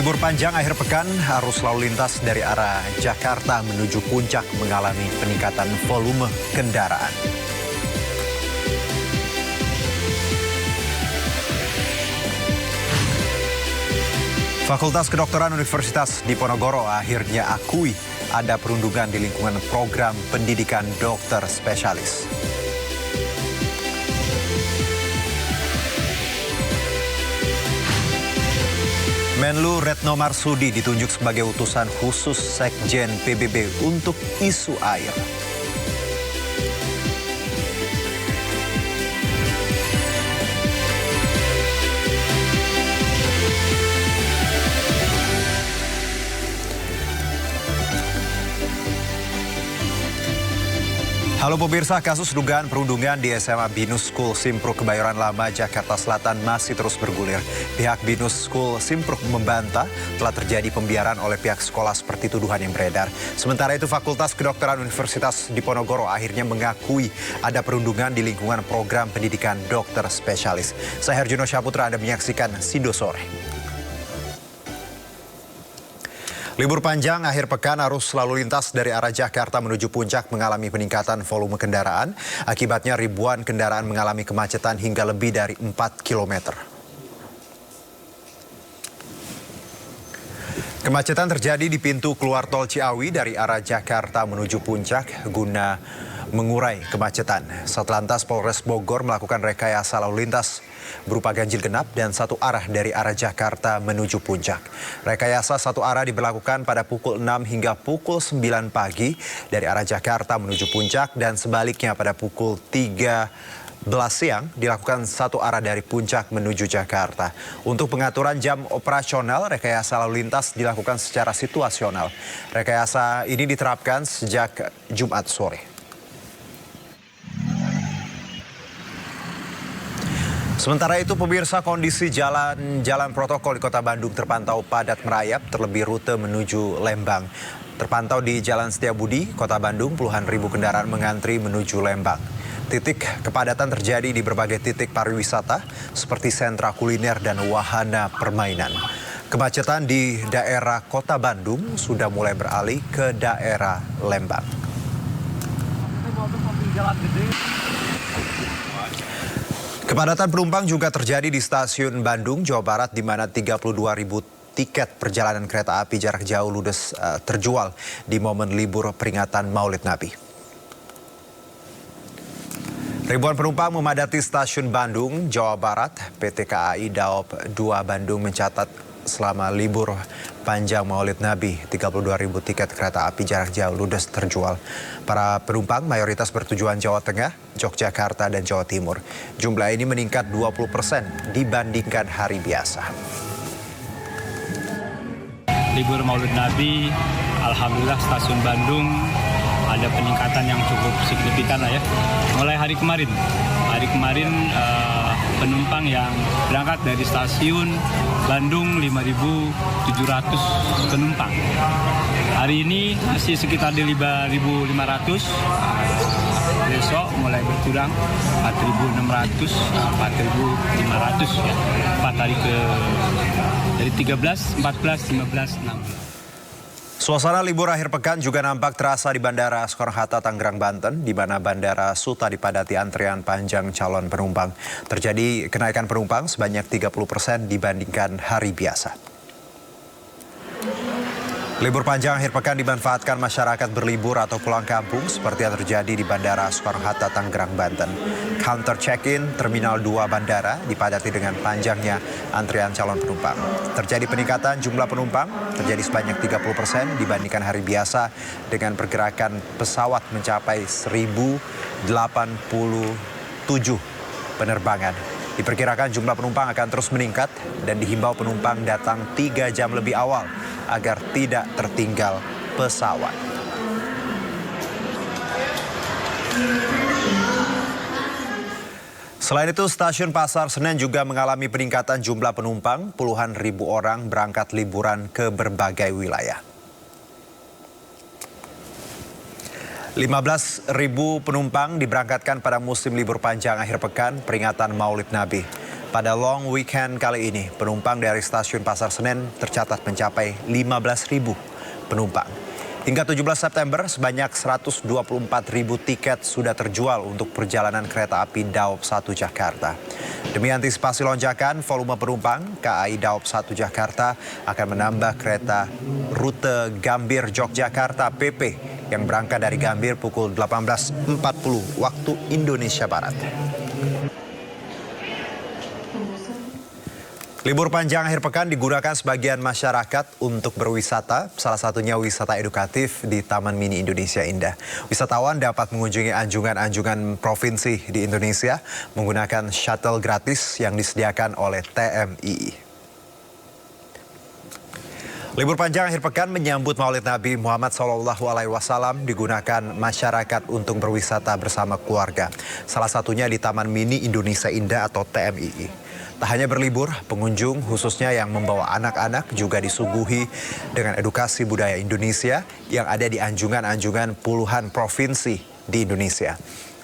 Libur panjang akhir pekan, arus lalu lintas dari arah Jakarta menuju Puncak mengalami peningkatan volume kendaraan. Fakultas Kedokteran Universitas Diponegoro akhirnya akui ada perundungan di lingkungan program pendidikan dokter spesialis. Menlu Retno Marsudi ditunjuk sebagai utusan khusus Sekjen PBB untuk isu air. Halo pemirsa, kasus dugaan perundungan di SMA Binus School Simpruk Kebayoran Lama, Jakarta Selatan masih terus bergulir. Pihak Binus School Simpruk membantah telah terjadi pembiaran oleh pihak sekolah seperti tuduhan yang beredar. Sementara itu Fakultas Kedokteran Universitas Diponegoro akhirnya mengakui ada perundungan di lingkungan program pendidikan dokter spesialis. Saya Herjuno Syaputra, Anda menyaksikan Sindo Sore. Libur panjang akhir pekan, arus lalu lintas dari arah Jakarta menuju Puncak mengalami peningkatan volume kendaraan. Akibatnya ribuan kendaraan mengalami kemacetan hingga lebih dari 4 km. Kemacetan terjadi di pintu keluar tol Ciawi dari arah Jakarta menuju Puncak guna mengurai kemacetan. Satlantas Polres Bogor melakukan rekayasa lalu lintas berupa ganjil genap dan satu arah dari arah Jakarta menuju Puncak. Rekayasa satu arah diberlakukan pada pukul 6 hingga pukul 9 pagi dari arah Jakarta menuju Puncak dan sebaliknya pada pukul 13 siang dilakukan satu arah dari Puncak menuju Jakarta. Untuk pengaturan jam operasional, rekayasa lalu lintas dilakukan secara situasional. Rekayasa ini diterapkan sejak Jumat sore. Sementara itu pemirsa, kondisi jalan protokol di Kota Bandung terpantau padat merayap, terlebih rute menuju Lembang. Terpantau di Jalan Setiabudi, Kota Bandung, puluhan ribu kendaraan mengantri menuju Lembang. Titik kepadatan terjadi di berbagai titik pariwisata seperti sentra kuliner dan wahana permainan. Kemacetan di daerah Kota Bandung sudah mulai beralih ke daerah Lembang. Kepadatan penumpang juga terjadi di stasiun Bandung, Jawa Barat, di mana 32.000 tiket perjalanan kereta api jarak jauh ludes terjual di momen libur peringatan Maulid Nabi. Ribuan penumpang memadati stasiun Bandung, Jawa Barat. PT KAI Daop 2 Bandung mencatat selama libur panjang Maulid Nabi, 32.000 tiket kereta api jarak jauh ludes terjual. Para penumpang mayoritas bertujuan Jawa Tengah, Yogyakarta, dan Jawa Timur. Jumlah ini meningkat 20% dibandingkan hari biasa. Libur Maulid Nabi, alhamdulillah stasiun Bandung ada peningkatan yang cukup signifikan lah ya. Mulai hari kemarin penumpang yang berangkat dari stasiun Bandung 5.700 penumpang. Hari ini masih sekitar di 5.500. Besok mulai berkurang 4.600, 4.500 ya. 4 hari dari 13, 14, 15, 16. Suasana libur akhir pekan juga nampak terasa di Bandara Soekarno-Hatta, Tangerang, Banten, di mana Bandara Suta dipadati antrean panjang calon penumpang. Terjadi kenaikan penumpang sebanyak 30% dibandingkan hari biasa. Libur panjang akhir pekan dimanfaatkan masyarakat berlibur atau pulang kampung seperti yang terjadi di Bandara Soekarno-Hatta, Tangerang, Banten. Counter check-in Terminal 2 Bandara dipadati dengan panjangnya antrian calon penumpang. Terjadi peningkatan jumlah penumpang, terjadi sebanyak 30% dibandingkan hari biasa dengan pergerakan pesawat mencapai 1.087 penerbangan. Diperkirakan jumlah penumpang akan terus meningkat dan dihimbau penumpang datang 3 jam lebih awal agar tidak tertinggal pesawat. Selain itu, stasiun Pasar Senen juga mengalami peningkatan jumlah penumpang. Puluhan ribu orang berangkat liburan ke berbagai wilayah. 15.000 penumpang diberangkatkan pada musim libur panjang akhir pekan peringatan Maulid Nabi. Pada long weekend kali ini, penumpang dari stasiun Pasar Senen tercatat mencapai 15.000 penumpang. Hingga 17 September, sebanyak 124.000 tiket sudah terjual untuk perjalanan kereta api Daop 1 Jakarta. Demi antisipasi lonjakan volume penumpang, KAI Daop 1 Jakarta akan menambah kereta rute Gambir Yogyakarta PP yang berangkat dari Gambir pukul 18.40 waktu Indonesia Barat. Libur panjang akhir pekan digunakan sebagian masyarakat untuk berwisata, salah satunya wisata edukatif di Taman Mini Indonesia Indah. Wisatawan dapat mengunjungi anjungan-anjungan provinsi di Indonesia menggunakan shuttle gratis yang disediakan oleh TMII. Libur panjang akhir pekan menyambut Maulid Nabi Muhammad SAW digunakan masyarakat untuk berwisata bersama keluarga. Salah satunya di Taman Mini Indonesia Indah atau TMII. Tak hanya berlibur, pengunjung khususnya yang membawa anak-anak juga disuguhi dengan edukasi budaya Indonesia yang ada di anjungan-anjungan puluhan provinsi di Indonesia.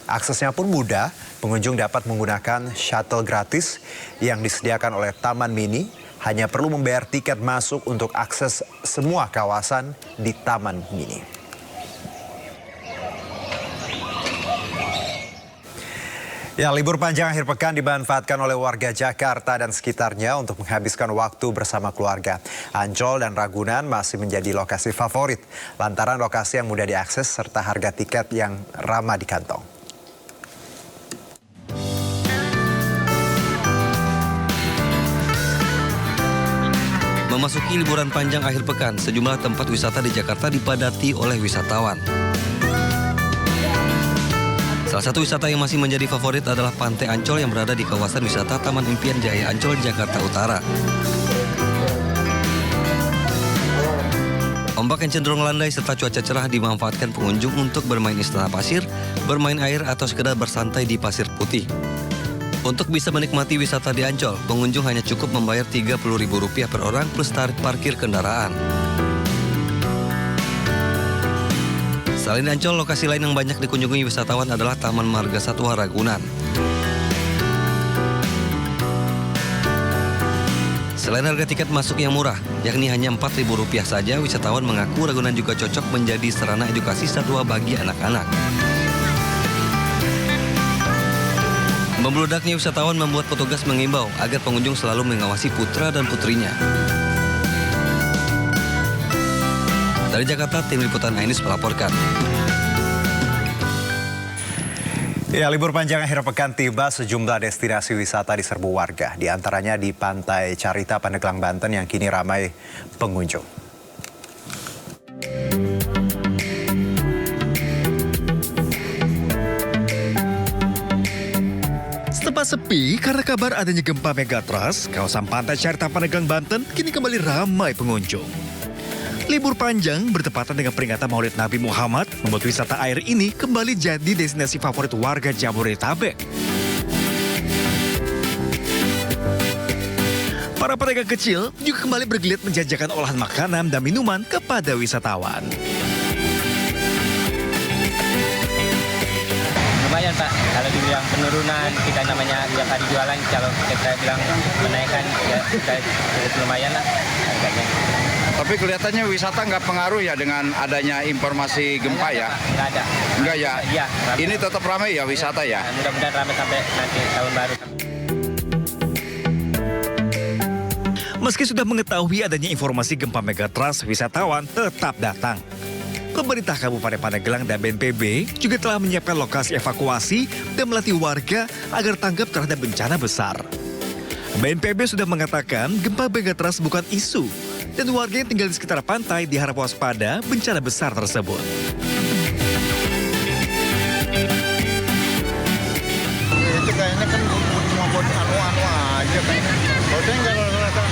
Aksesnya pun mudah, pengunjung dapat menggunakan shuttle gratis yang disediakan oleh Taman Mini. Hanya perlu membayar tiket masuk untuk akses semua kawasan di Taman Mini. Ya, libur panjang akhir pekan dimanfaatkan oleh warga Jakarta dan sekitarnya untuk menghabiskan waktu bersama keluarga. Ancol dan Ragunan masih menjadi lokasi favorit, lantaran lokasi yang mudah diakses serta harga tiket yang ramah di kantong. Memasuki liburan panjang akhir pekan, sejumlah tempat wisata di Jakarta dipadati oleh wisatawan. Salah satu wisata yang masih menjadi favorit adalah Pantai Ancol yang berada di kawasan wisata Taman Impian Jaya Ancol, Jakarta Utara. Ombak yang cenderung landai serta cuaca cerah dimanfaatkan pengunjung untuk bermain istana pasir, bermain air atau sekedar bersantai di pasir putih. Untuk bisa menikmati wisata di Ancol, pengunjung hanya cukup membayar Rp30.000 per orang plus tarif parkir kendaraan. Selain Ancol, lokasi lain yang banyak dikunjungi wisatawan adalah Taman Marga Satwa Ragunan. Selain harga tiket masuk yang murah, yakni hanya Rp4.000 saja, wisatawan mengaku Ragunan juga cocok menjadi sarana edukasi satwa bagi anak-anak. Membludaknya wisatawan membuat petugas mengimbau agar pengunjung selalu mengawasi putra dan putrinya. Dari Jakarta, tim liputan Ainis melaporkan. Ya, libur panjang akhir pekan tiba, sejumlah destinasi wisata diserbu warga. Di antaranya di Pantai Carita, Pandeglang, Banten yang kini ramai pengunjung. Sempat sepi karena kabar adanya gempa megatrust, kawasan Pantai Carita Pandeglang, Banten kini kembali ramai pengunjung. Libur panjang bertepatan dengan peringatan Maulid Nabi Muhammad membuat wisata air ini kembali jadi destinasi favorit warga Jabodetabek. Para pedagang kecil juga kembali bergeliat menjajakan olahan makanan dan minuman kepada wisatawan. Lumayan Pak, kalau dibilang penurunan, kita namanya tiap hari jualan, kalau kita bilang menaikkan, ya kita cukup lumayan lah harganya. Tapi kelihatannya wisata nggak pengaruh ya dengan adanya informasi gempa ya? Nggak ada. Nggak ya? Iya. Ini tetap ramai ya wisata ya? Mudah-mudahan ramai sampai nanti tahun baru. Meski sudah mengetahui adanya informasi gempa megatrust, wisatawan tetap datang. Pemerintah Kabupaten Pandeglang dan BNPB juga telah menyiapkan lokasi evakuasi dan melatih warga agar tanggap terhadap bencana besar. BNPB sudah mengatakan gempa megatrust bukan isu dan warga yang tinggal di sekitar pantai diharap waspada bencana besar tersebut. Itu kayaknya kan cuma buat anu-anu aja kan. Kalau saya nggak rasa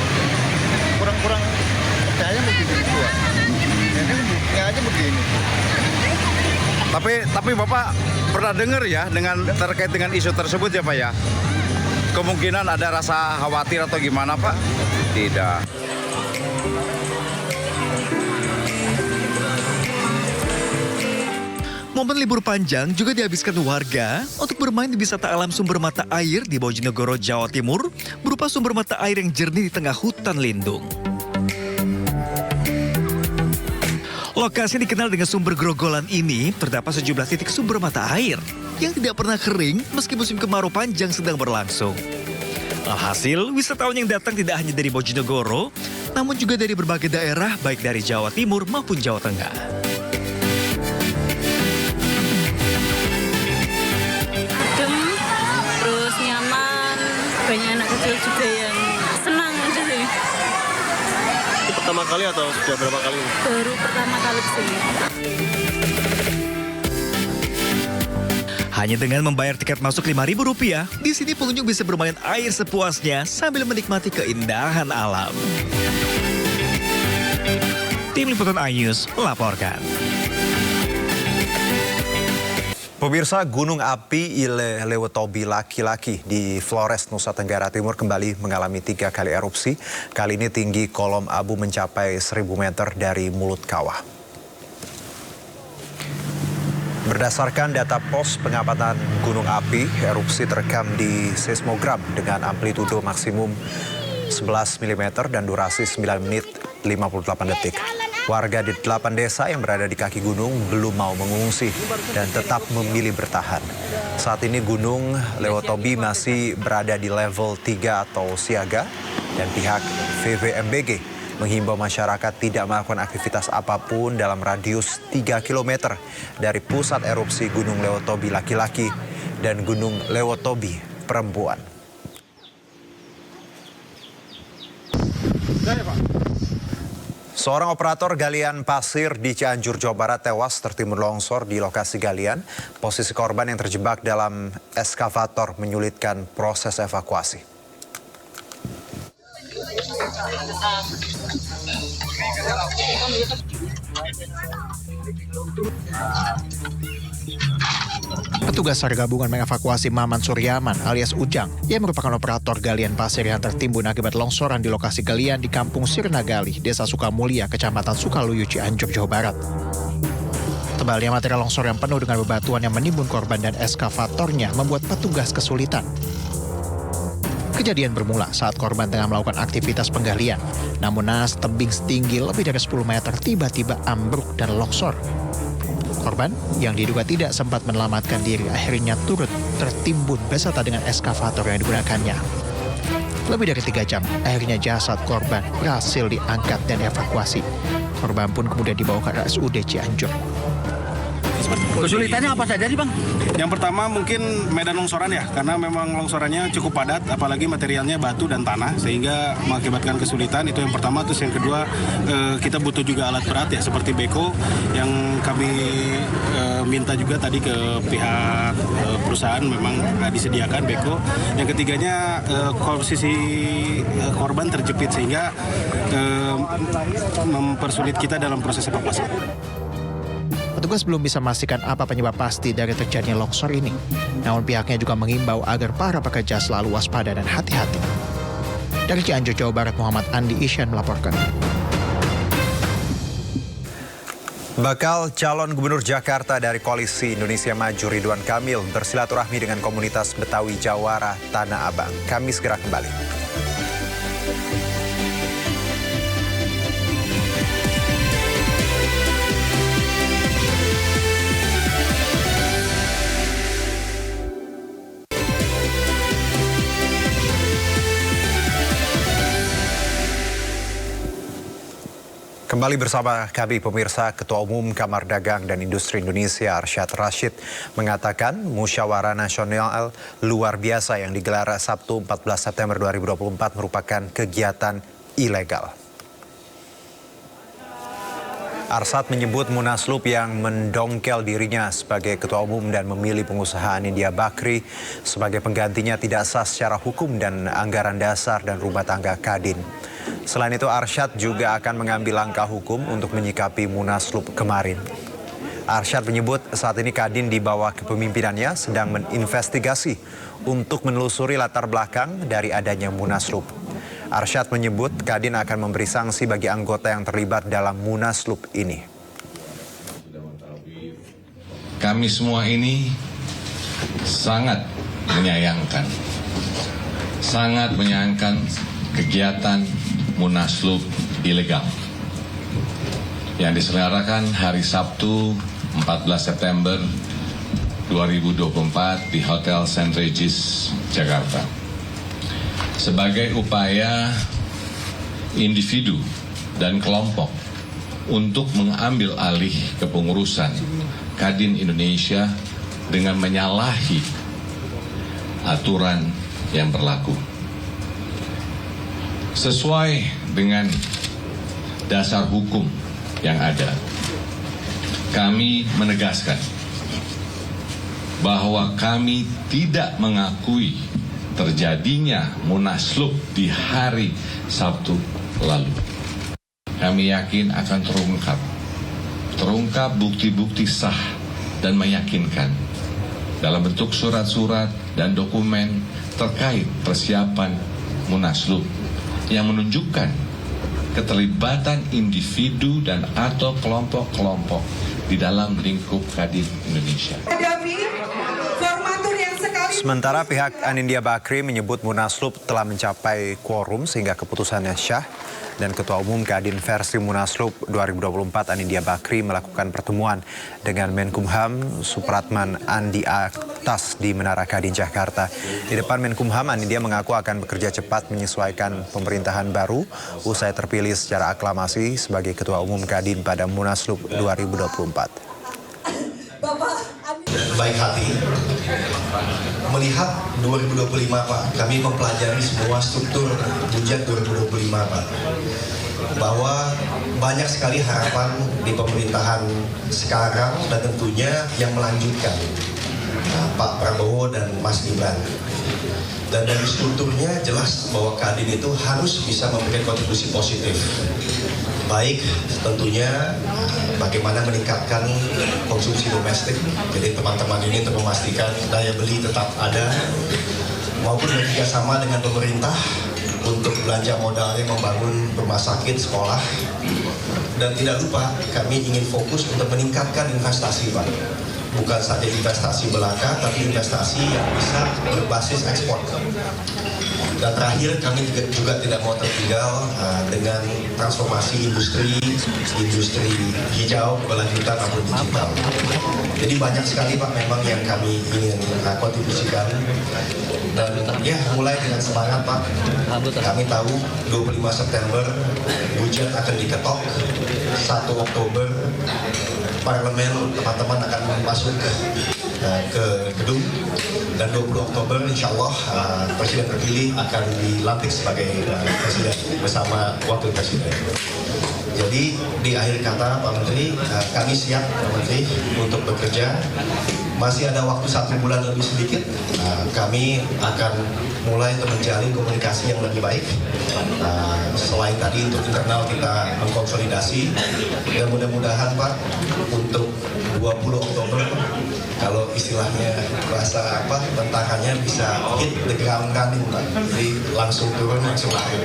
kurang percaya begitu juga. Ini buktinya aja begini. Tapi Bapak pernah dengar ya terkait dengan isu tersebut ya Pak ya? Kemungkinan ada rasa khawatir atau gimana Pak? Tidak. Momen libur panjang juga dihabiskan warga untuk bermain di wisata alam sumber mata air di Bojonegoro, Jawa Timur, berupa sumber mata air yang jernih di tengah hutan lindung. Lokasi yang dikenal dengan sumber Grogolan ini terdapat sejumlah titik sumber mata air yang tidak pernah kering meski musim kemarau panjang sedang berlangsung. Alhasil, wisatawan yang datang tidak hanya dari Bojonegoro, namun juga dari berbagai daerah baik dari Jawa Timur maupun Jawa Tengah. Terus nyaman, banyak anak kecil juga yang senang aja sih. Itu pertama kali atau sudah berapa kali? Baru pertama kali kesini. Hanya dengan membayar tiket masuk Rp5.000, di sini pengunjung bisa bermain air sepuasnya sambil menikmati keindahan alam. Tim Liputan iNews melaporkan. Pemirsa, Gunung Api Ile Lewotobi laki-laki di Flores, Nusa Tenggara Timur kembali mengalami 3 kali erupsi. Kali ini tinggi kolom abu mencapai 1.000 meter dari mulut kawah. Berdasarkan data pos pengamatan gunung api, erupsi terekam di seismogram dengan amplitudo maksimum 11 mm dan durasi 9 menit 58 detik. Warga di 8 desa yang berada di kaki gunung belum mau mengungsi dan tetap memilih bertahan. Saat ini Gunung Lewotobi masih berada di level 3 atau siaga dan pihak VVMBG menghimbau masyarakat tidak melakukan aktivitas apapun dalam radius 3 km dari pusat erupsi Gunung Lewotobi laki-laki dan Gunung Lewotobi perempuan. Seorang operator galian pasir di Cianjur, Jawa Barat tewas tertimbun longsor di lokasi galian. Posisi korban yang terjebak dalam eskavator menyulitkan proses evakuasi. Petugas SAR gabungan mengevakuasi Maman Suryaman alias Ujang yang merupakan operator galian pasir yang tertimbun akibat longsoran di lokasi galian di Kampung Sirnagali, Desa Sukamulya, Kecamatan Sukaluyu, Cianjur, Jawa Barat. Tebalnya material longsor yang penuh dengan bebatuan yang menimbun korban dan eskavatornya membuat petugas kesulitan. Kejadian bermula saat korban tengah melakukan aktivitas penggalian. Namun naas tebing setinggi lebih dari 10 meter tiba-tiba ambruk dan longsor. Korban yang diduga tidak sempat menyelamatkan diri akhirnya turut tertimbun beserta dengan eskavator yang digunakannya. Lebih dari 3 jam, akhirnya jasad korban berhasil diangkat dan evakuasi. Korban pun kemudian dibawa ke RSUD Cianjur. Kesulitannya apa saja sih, Bang? Yang pertama mungkin medan longsoran ya, karena memang longsorannya cukup padat, apalagi materialnya batu dan tanah, sehingga mengakibatkan kesulitan. Itu yang pertama. Terus yang kedua, kita butuh juga alat berat ya, seperti beko yang kami minta juga tadi ke pihak perusahaan memang disediakan beko. Yang ketiganya, posisi korban terjepit sehingga mempersulit kita dalam proses evakuasi. Petugas belum bisa memastikan apa penyebab pasti dari terjadinya longsor ini. Namun pihaknya juga mengimbau agar para pekerja selalu waspada dan hati-hati. Dari Cianjur, Jawa Barat, Muhammad Andi Isyan melaporkan. Bakal calon gubernur Jakarta dari Koalisi Indonesia Maju Ridwan Kamil bersilaturahmi dengan komunitas Betawi Jawara Tanah Abang. Kami segera kembali. Kembali bersama kami pemirsa, Ketua Umum Kamar Dagang dan Industri Indonesia Arsyad Rashid mengatakan musyawarah nasional luar biasa yang digelar Sabtu 14 September 2024 merupakan kegiatan ilegal. Arsyad menyebut Munaslup yang mendongkel dirinya sebagai Ketua Umum dan memilih pengusaha Anindya Bakri sebagai penggantinya tidak sah secara hukum dan anggaran dasar dan rumah tangga Kadin. Selain itu, Arsyad juga akan mengambil langkah hukum untuk menyikapi Munaslup kemarin. Arsyad menyebut saat ini Kadin di bawah kepemimpinannya sedang menginvestigasi untuk menelusuri latar belakang dari adanya Munaslup. Arsyad menyebut Kadin akan memberi sanksi bagi anggota yang terlibat dalam Munaslup ini. kami semua ini sangat menyayangkan kegiatan Munaslup ilegal yang diselenggarakan hari Sabtu 14 September 2024 di Hotel St. Regis, Jakarta. Sebagai upaya individu dan kelompok untuk mengambil alih kepengurusan Kadin Indonesia dengan menyalahi aturan yang berlaku. Sesuai dengan dasar hukum yang ada, kami menegaskan bahwa kami tidak mengakui terjadinya Munaslup di hari Sabtu lalu. Kami yakin akan terungkap bukti-bukti sah dan meyakinkan dalam bentuk surat-surat dan dokumen terkait persiapan Munaslup yang menunjukkan keterlibatan individu dan atau kelompok-kelompok di dalam lingkup Kadin Indonesia. Sementara pihak Anindya Bakri menyebut Munaslup telah mencapai quorum sehingga keputusannya syah, dan Ketua Umum Kadin versi Munaslup 2024 Anindya Bakri melakukan pertemuan dengan Menkumham Supratman Andi Aktas di Menara Kadin Jakarta. Di depan Menkumham, Anindya mengaku akan bekerja cepat menyesuaikan pemerintahan baru usai terpilih secara aklamasi sebagai Ketua Umum Kadin pada Munaslup 2024. Baik hati melihat 2025 Pak, kami mempelajari semua struktur Bujat 2025 Pak, bahwa banyak sekali harapan di pemerintahan sekarang dan tentunya yang melanjutkan Pak Prabowo dan Mas Gibran. Dan dari strukturnya jelas bahwa Kadin itu harus bisa memberikan kontribusi positif. Baik tentunya bagaimana meningkatkan konsumsi domestik. Jadi teman-teman ini untuk memastikan daya beli tetap ada, maupun bekerjasama dengan pemerintah untuk belanja modalnya membangun rumah sakit, sekolah. Dan tidak lupa kami ingin fokus untuk meningkatkan investasi Pak. Bukan saja investasi belaka, tapi investasi yang bisa berbasis ekspor. Dan terakhir kami juga tidak mau tertinggal dengan transformasi industri hijau, berlanjutan maupun digital. Jadi banyak sekali Pak memang yang kami ingin kontribusikan. Dan ya mulai dengan semangat Pak. Kami tahu 25 September Bujat akan diketok, 1 Oktober Parlemen teman-teman akan masuk ke gedung, dan 20 Oktober insya Allah Presiden terpilih akan dilantik sebagai Presiden bersama Wakil Presiden. Jadi di akhir kata Pak Menteri, kami siap Pak Menteri untuk bekerja. Masih ada waktu 1 bulan lebih sedikit, kami akan mulai untuk menjalin komunikasi yang lebih baik. Selain tadi untuk internal kita mengkonsolidasi, dan mudah-mudahan Pak untuk 20 Oktober kalau istilahnya bahasa tantangannya bisa hit the ground running Pak. Jadi langsung turun, langsung lahir.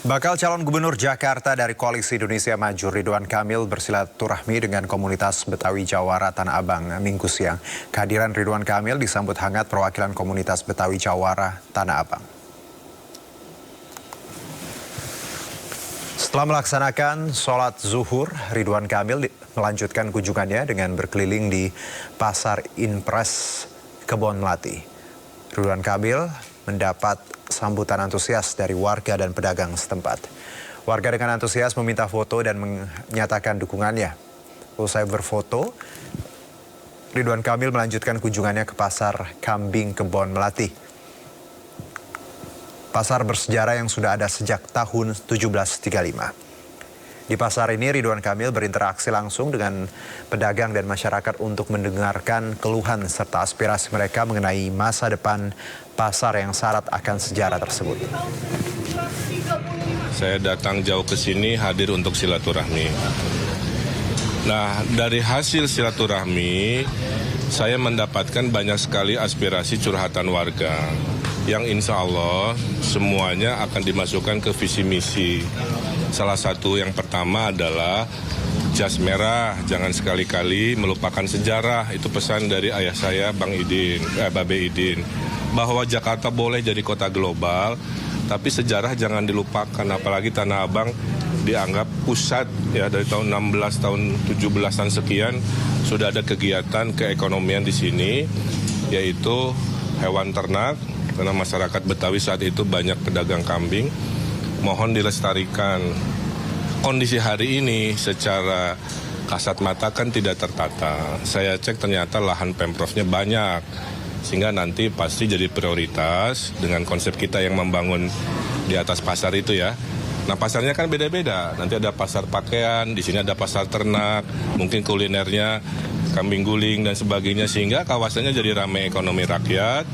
Bakal calon gubernur Jakarta dari Koalisi Indonesia Maju Ridwan Kamil bersilaturahmi dengan komunitas Betawi Jawara Tanah Abang Minggu siang. Kehadiran Ridwan Kamil disambut hangat perwakilan komunitas Betawi Jawara Tanah Abang. Setelah melaksanakan sholat zuhur, Ridwan Kamil melanjutkan kunjungannya dengan berkeliling di Pasar Inpres Kebon Melati. Ridwan Kamil mendapat sambutan antusias dari warga dan pedagang setempat. Warga dengan antusias meminta foto dan menyatakan dukungannya. Usai berfoto, Ridwan Kamil melanjutkan kunjungannya ke Pasar Kambing Kebon Melati. Pasar bersejarah yang sudah ada sejak tahun 1735. Di pasar ini Ridwan Kamil berinteraksi langsung dengan pedagang dan masyarakat untuk mendengarkan keluhan serta aspirasi mereka mengenai masa depan pasar yang syarat akan sejarah tersebut. Saya datang jauh ke sini hadir untuk silaturahmi. Nah, dari hasil silaturahmi, saya mendapatkan banyak sekali aspirasi curhatan warga yang insya Allah semuanya akan dimasukkan ke visi misi. Salah satu yang pertama adalah jas merah, jangan sekali-kali melupakan sejarah. Itu pesan dari ayah saya, Babe Idin, bahwa Jakarta boleh jadi kota global, tapi sejarah jangan dilupakan. Apalagi Tanah Abang dianggap pusat ya dari tahun 16 tahun 17-an sekian sudah ada kegiatan keekonomian di sini, yaitu hewan ternak, karena masyarakat Betawi saat itu banyak pedagang kambing. Mohon dilestarikan. Kondisi hari ini secara kasat mata kan tidak tertata. Saya cek ternyata lahan Pemprovnya banyak, sehingga nanti pasti jadi prioritas dengan konsep kita yang membangun di atas pasar itu ya. Nah, pasarnya kan beda-beda. Nanti ada pasar pakaian, di sini ada pasar ternak, mungkin kulinernya kambing guling dan sebagainya, sehingga kawasannya jadi ramai ekonomi rakyat,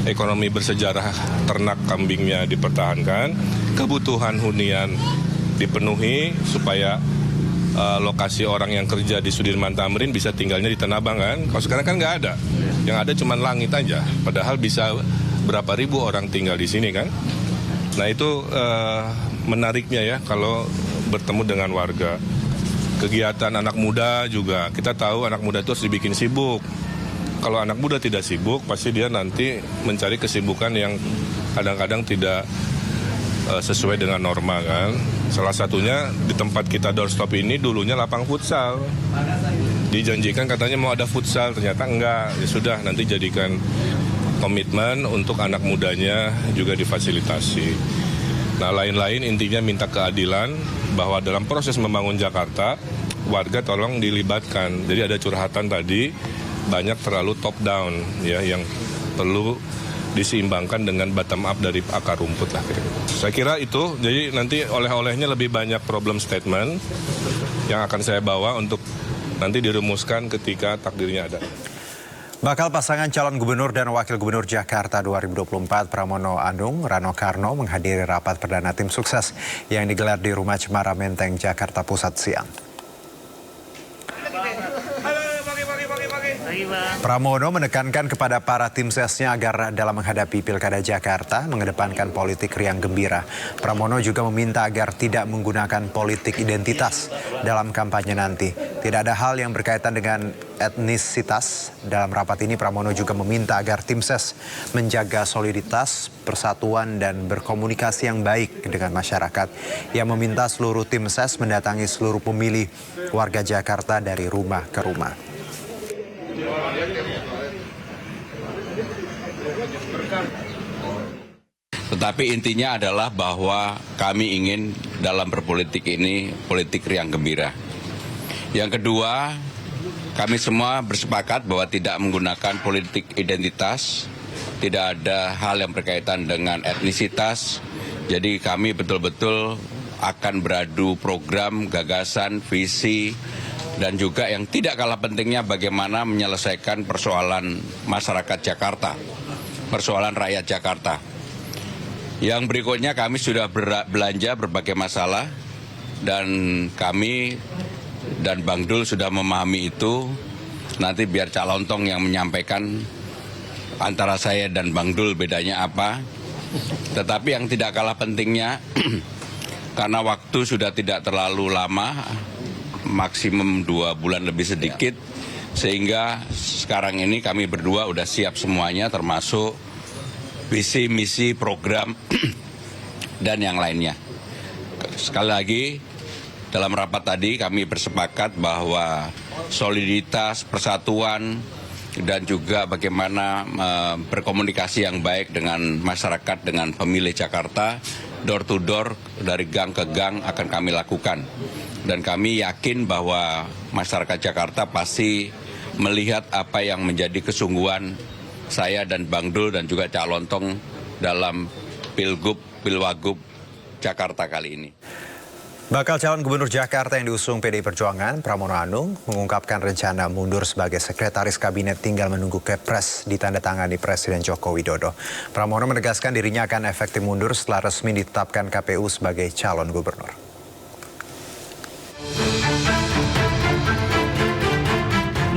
ekonomi bersejarah ternak kambingnya dipertahankan, kebutuhan hunian dipenuhi supaya lokasi orang yang kerja di Sudirman Tamrin bisa tinggalnya di Tanah Abang kan. Kalau sekarang kan nggak ada, yang ada cuma langit aja. Padahal bisa berapa ribu orang tinggal di sini kan. Nah itu menariknya ya kalau bertemu dengan warga. Kegiatan anak muda juga, kita tahu anak muda itu harus dibikin sibuk. Kalau anak muda tidak sibuk, pasti dia nanti mencari kesibukan yang kadang-kadang tidak sesuai dengan norma kan. Salah satunya di tempat kita doorstop ini dulunya lapang futsal. Dijanjikan katanya mau ada futsal, ternyata enggak. Ya sudah, nanti jadikan komitmen untuk anak mudanya juga difasilitasi. Nah, lain-lain intinya minta keadilan bahwa dalam proses membangun Jakarta, warga tolong dilibatkan. Jadi ada curhatan tadi, banyak terlalu top down ya, yang perlu diseimbangkan dengan bottom up dari akar rumput lah. Saya kira itu, jadi nanti oleh-olehnya lebih banyak problem statement yang akan saya bawa untuk nanti dirumuskan ketika takdirnya ada. Bakal pasangan calon gubernur dan wakil gubernur Jakarta 2024 Pramono Anung, Rano Karno menghadiri rapat perdana tim sukses yang digelar di Rumah Cemara Menteng, Jakarta Pusat siang. Pramono menekankan kepada para tim sesnya agar dalam menghadapi Pilkada Jakarta mengedepankan politik riang gembira. Pramono juga meminta agar tidak menggunakan politik identitas dalam kampanye nanti. Tidak ada hal yang berkaitan dengan etnisitas. Dalam rapat ini Pramono juga meminta agar tim ses menjaga soliditas, persatuan dan berkomunikasi yang baik dengan masyarakat. Ia meminta seluruh tim ses mendatangi seluruh pemilih warga Jakarta dari rumah ke rumah. Tetapi intinya adalah bahwa kami ingin dalam berpolitik ini politik riang gembira. Yang kedua, kami semua bersepakat bahwa tidak menggunakan politik identitas, tidak ada hal yang berkaitan dengan etnisitas. Jadi kami betul-betul akan beradu program, gagasan, visi, dan juga yang tidak kalah pentingnya bagaimana menyelesaikan persoalan masyarakat Jakarta, persoalan rakyat Jakarta. Yang berikutnya kami sudah belanja berbagai masalah dan kami dan Bang Dul sudah memahami itu. Nanti biar Cak Lontong yang menyampaikan antara saya dan Bang Dul bedanya apa. Tetapi yang tidak kalah pentingnya karena waktu sudah tidak terlalu lama, maksimum 2 bulan lebih sedikit, sehingga sekarang ini kami berdua udah siap semuanya termasuk visi, misi, program, dan yang lainnya. Sekali lagi, dalam rapat tadi kami bersepakat bahwa soliditas, persatuan, dan juga bagaimana berkomunikasi yang baik dengan masyarakat, dengan pemilih Jakarta, door to door, dari gang ke gang akan kami lakukan. Dan kami yakin bahwa masyarakat Jakarta pasti melihat apa yang menjadi kesungguhan saya dan Bang Dul dan juga Cak Lontong dalam Pilgub, Pilwagub Jakarta kali ini. Bakal calon gubernur Jakarta yang diusung PDI Perjuangan, Pramono Anung, mengungkapkan rencana mundur sebagai sekretaris kabinet tinggal menunggu Kepres ditandatangani Presiden Joko Widodo. Pramono menegaskan dirinya akan efektif mundur setelah resmi ditetapkan KPU sebagai calon gubernur.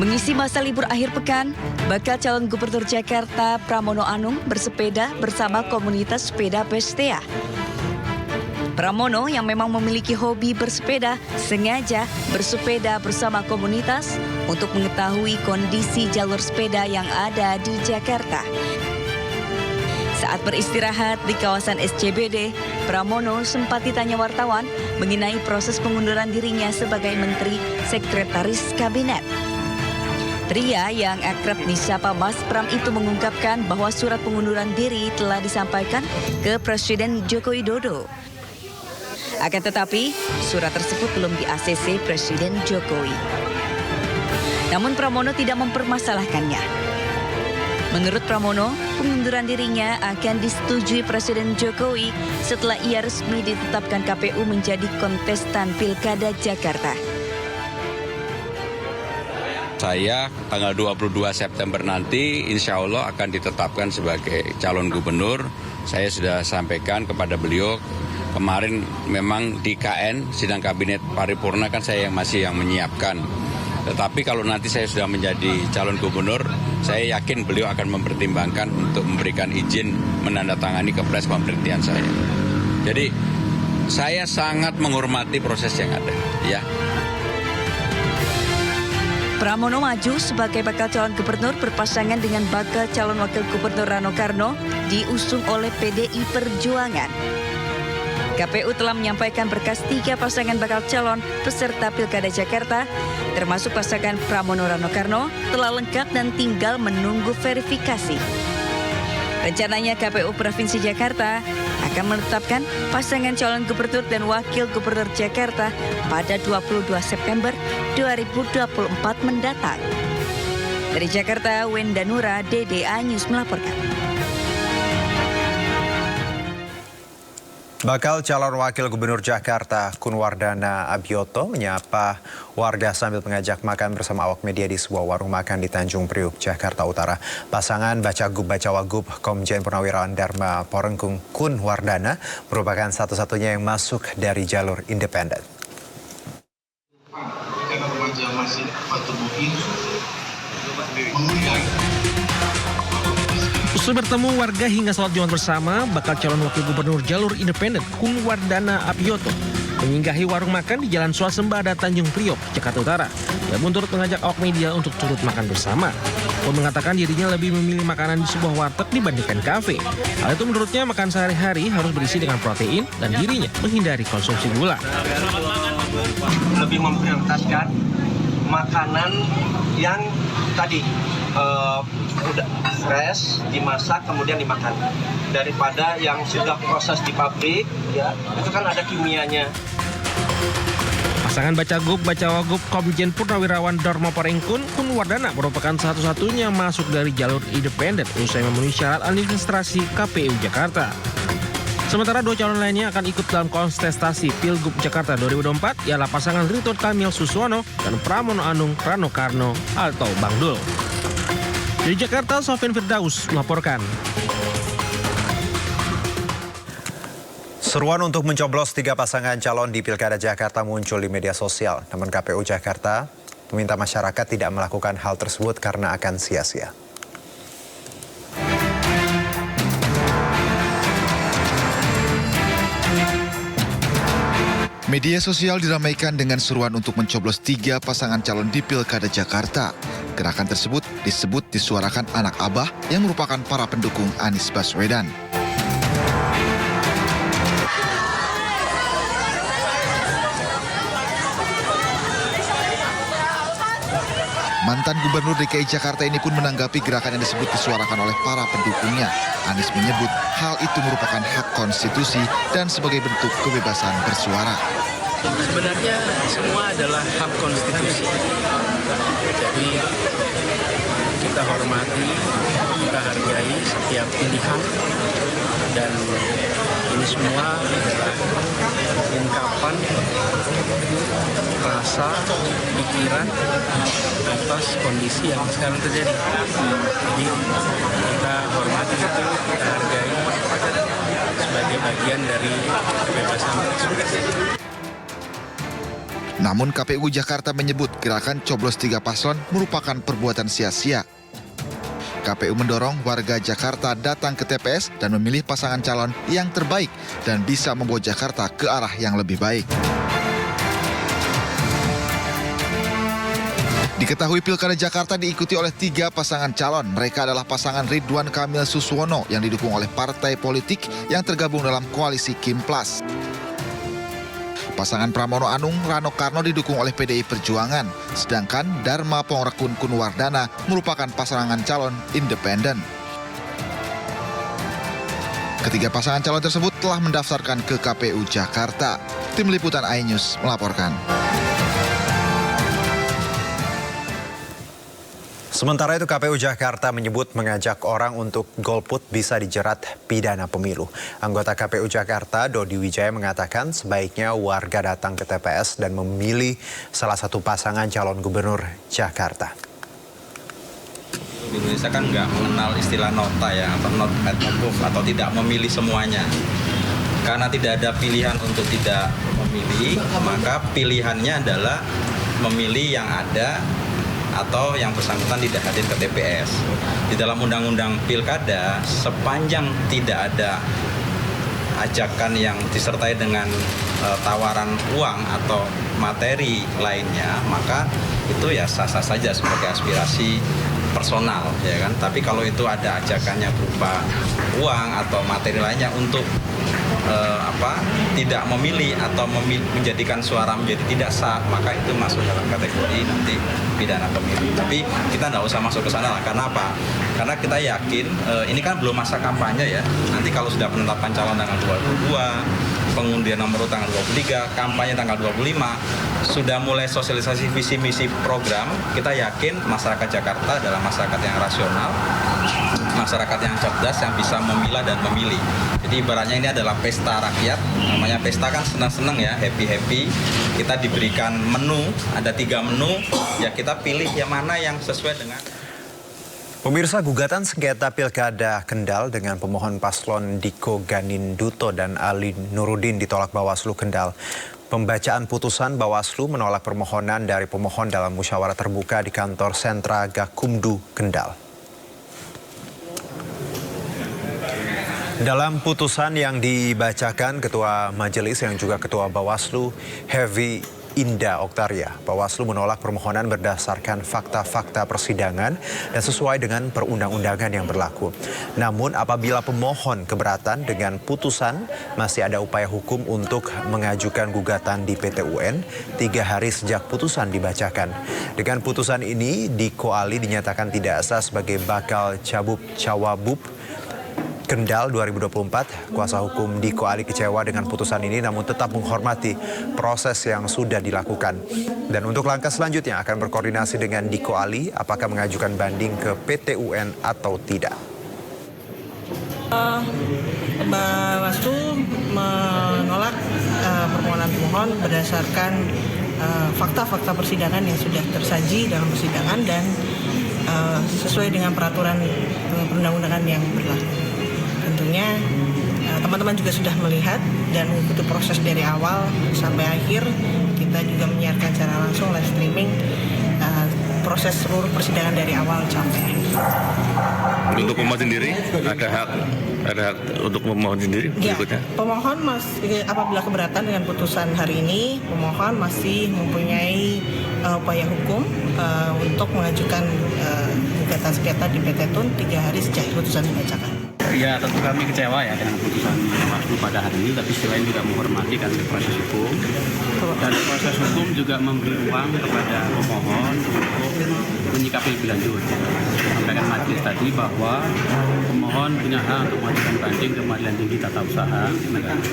Mengisi masa libur akhir pekan, bakal calon Gubernur Jakarta Pramono Anung bersepeda bersama komunitas sepeda Bestea. Pramono yang memang memiliki hobi bersepeda sengaja bersepeda bersama komunitas untuk mengetahui kondisi jalur sepeda yang ada di Jakarta. Saat beristirahat di kawasan SCBD, Pramono sempat ditanya wartawan mengenai proses pengunduran dirinya sebagai Menteri Sekretaris Kabinet. Pria yang akrab disapa Mas Pram itu mengungkapkan bahwa surat pengunduran diri telah disampaikan ke Presiden Joko Widodo. Akan tetapi, surat tersebut belum di-ACC Presiden Jokowi. Namun Pramono tidak mempermasalahkannya. Menurut Pramono, pengunduran dirinya akan disetujui Presiden Jokowi setelah ia resmi ditetapkan KPU menjadi kontestan Pilkada Jakarta. Saya tanggal 22 September nanti insya Allah akan ditetapkan sebagai calon gubernur. Saya sudah sampaikan kepada beliau, kemarin memang di KN, sidang kabinet paripurna kan saya masih yang menyiapkan. Tetapi kalau nanti saya sudah menjadi calon gubernur, saya yakin beliau akan mempertimbangkan untuk memberikan izin menandatangani kepres pemberhentian saya. Jadi saya sangat menghormati proses yang ada, ya. Pramono maju sebagai bakal calon gubernur berpasangan dengan bakal calon wakil gubernur Rano Karno diusung oleh PDI Perjuangan. KPU telah menyampaikan berkas 3 pasangan bakal calon peserta Pilkada Jakarta, termasuk pasangan Pramono Rano Karno, telah lengkap dan tinggal menunggu verifikasi. Rencananya KPU Provinsi Jakarta akan menetapkan pasangan calon gubernur dan wakil gubernur Jakarta pada 22 September 2024 mendatang. Dari Jakarta, Wenda Nura, DDA News melaporkan. Bakal calon wakil gubernur Jakarta Kunwardana Abioto menyapa warga sambil mengajak makan bersama awak media di sebuah warung makan di Tanjung Priuk, Jakarta Utara. Pasangan Bacagub-Bacawagub Komjen Purnawirawan Dharma Porengkung Kunwardana merupakan satu-satunya yang masuk dari jalur independen. Usai bertemu warga hingga sholat Jumat bersama, bakal calon wakil gubernur jalur independen Kunwardana Abioto menyinggahi warung makan di Jalan Swasembada Tanjung Priok, Jakarta Utara. Dia pun turut mengajak awak media untuk turut makan bersama. Pun mengatakan dirinya lebih memilih makanan di sebuah warteg dibandingkan kafe. Hal itu menurutnya makan sehari-hari harus berisi dengan protein dan dirinya menghindari konsumsi gula. Lebih memprioritaskan makanan yang tadi udah fresh, dimasak kemudian dimakan, daripada yang sudah proses di pabrik, ya itu kan ada kimianya. Pasangan Bacagub-Bacawagub Komjen Purnawirawan Dharma Porengkung Kunwardana merupakan satu-satunya masuk dari jalur independen usai memenuhi syarat administrasi KPU Jakarta. Sementara 2 calon lainnya akan ikut dalam kontestasi Pilgub Jakarta 2024, ialah pasangan Ridwan Kamil Suswono dan Pramono Anung Rano Karno atau Bang Dul. Dari Jakarta, Sofyan Firdaus melaporkan. Seruan untuk mencoblos 3 pasangan calon di Pilkada Jakarta muncul di media sosial. Namun KPU Jakarta meminta masyarakat tidak melakukan hal tersebut karena akan sia-sia. Media sosial diramaikan dengan seruan untuk mencoblos 3 pasangan calon di Pilkada Jakarta. Gerakan tersebut disebut disuarakan anak Abah yang merupakan para pendukung Anies Baswedan. Mantan Gubernur DKI Jakarta ini pun menanggapi gerakan yang disebut disuarakan oleh para pendukungnya. Anies menyebut hal itu merupakan hak konstitusi dan sebagai bentuk kebebasan bersuara. Sebenarnya semua adalah hak konstitusi. Jadi kita hormati, kita hargai setiap pilihan, dan ini semua adalah ungkapan rasa, pikiran atas kondisi yang sekarang terjadi. Jadi kita hormati itu, kita hargai sebagai bagian dari kebebasan berekspresi. Namun KPU Jakarta menyebut gerakan coblos 3 paslon merupakan perbuatan sia-sia. KPU mendorong warga Jakarta datang ke TPS dan memilih pasangan calon yang terbaik dan bisa membawa Jakarta ke arah yang lebih baik. Diketahui Pilkada Jakarta diikuti oleh 3 pasangan calon. Mereka adalah pasangan Ridwan Kamil Suswono yang didukung oleh partai politik yang tergabung dalam koalisi Kim Plus. Pasangan Pramono Anung Rano Karno didukung oleh PDI Perjuangan, sedangkan Dharma Pongrekun Kunwardana merupakan pasangan calon independen. Ketiga pasangan calon tersebut telah mendaftarkan ke KPU Jakarta. Tim Liputan iNews melaporkan. Sementara itu KPU Jakarta menyebut mengajak orang untuk golput bisa dijerat pidana pemilu. Anggota KPU Jakarta Dodi Wijaya mengatakan sebaiknya warga datang ke TPS dan memilih salah satu pasangan calon gubernur Jakarta. Indonesia kan nggak mengenal istilah nota ya, atau not at approve, atau tidak memilih semuanya. Karena tidak ada pilihan untuk tidak memilih, maka pilihannya adalah memilih yang ada atau yang bersangkutan tidak hadir ke TPS. Di dalam Undang-Undang Pilkada, sepanjang tidak ada ajakan yang disertai dengan tawaran uang atau materi lainnya, maka itu ya sah-sah saja sebagai aspirasi personal, ya kan. Tapi kalau itu ada ajakannya berupa uang atau materi lainnya untuk tidak memilih atau menjadikan suara menjadi tidak sah, maka itu masuk dalam kategori nanti pidana pemilu. Tapi kita nggak usah masuk ke sana lah. Karena apa? Karena kita yakin ini kan belum masa kampanye ya. Nanti kalau sudah penetapan calon tanggal 22, pengundian nomor urut tanggal 23, kampanye tanggal 25, sudah mulai sosialisasi visi misi program, kita yakin masyarakat Jakarta adalah masyarakat yang rasional, masyarakat yang cerdas, yang bisa memilah dan memilih. Jadi ibaratnya ini adalah pesta rakyat, namanya pesta kan senang-senang ya, happy-happy. Kita diberikan menu, ada 3 menu, ya kita pilih yang mana yang sesuai dengan. Pemirsa, gugatan sengketa Pilkada Kendal dengan pemohon paslon Diko Ganinduto dan Ali Nurudin ditolak Bawaslu Kendal. Pembacaan putusan Bawaslu menolak permohonan dari pemohon dalam musyawarah terbuka di kantor sentra Gakumdu Kendal. Dalam putusan yang dibacakan Ketua Majelis yang juga Ketua Bawaslu Hevi Indah Oktaria, Bawaslu menolak permohonan berdasarkan fakta-fakta persidangan dan sesuai dengan perundang-undangan yang berlaku. Namun apabila pemohon keberatan dengan putusan, masih ada upaya hukum untuk mengajukan gugatan di PT UN 3 hari sejak putusan dibacakan. Dengan putusan ini, Diko Ali dinyatakan tidak sah sebagai bakal Cawagup Kendal 2024. Kuasa hukum Diko Ali kecewa dengan putusan ini namun tetap menghormati proses yang sudah dilakukan. Dan untuk langkah selanjutnya akan berkoordinasi dengan Diko Ali apakah mengajukan banding ke PT UN atau tidak. Bawaslu menolak permohonan pemohon berdasarkan fakta-fakta persidangan yang sudah tersaji dalam persidangan dan sesuai dengan peraturan perundang-undangan yang berlaku. Tentunya teman-teman juga sudah melihat dan mengikuti proses dari awal sampai akhir. Kita juga menyiarkan secara langsung live streaming proses seluruh persidangan dari awal sampai akhir. Untuk pemohon sendiri ada hak untuk pemohon sendiri berikutnya. Ya, pemohon apabila keberatan dengan putusan hari ini, pemohon masih mempunyai upaya hukum untuk mengajukan gugatan sengketa di PT TUN 3 hari sejak putusan dibacakan. Ya, tentu kami kecewa ya dengan putusan Bawaslu pada hari ini, tapi selain juga menghormati kan proses hukum. Dan proses hukum juga memberi ruang kepada pemohon untuk menyikapi lebih lanjut. Sampaikan majelis tadi bahwa pemohon punya hak untuk mengajukan banding ke Pengadilan Tinggi Tata Usaha Negara.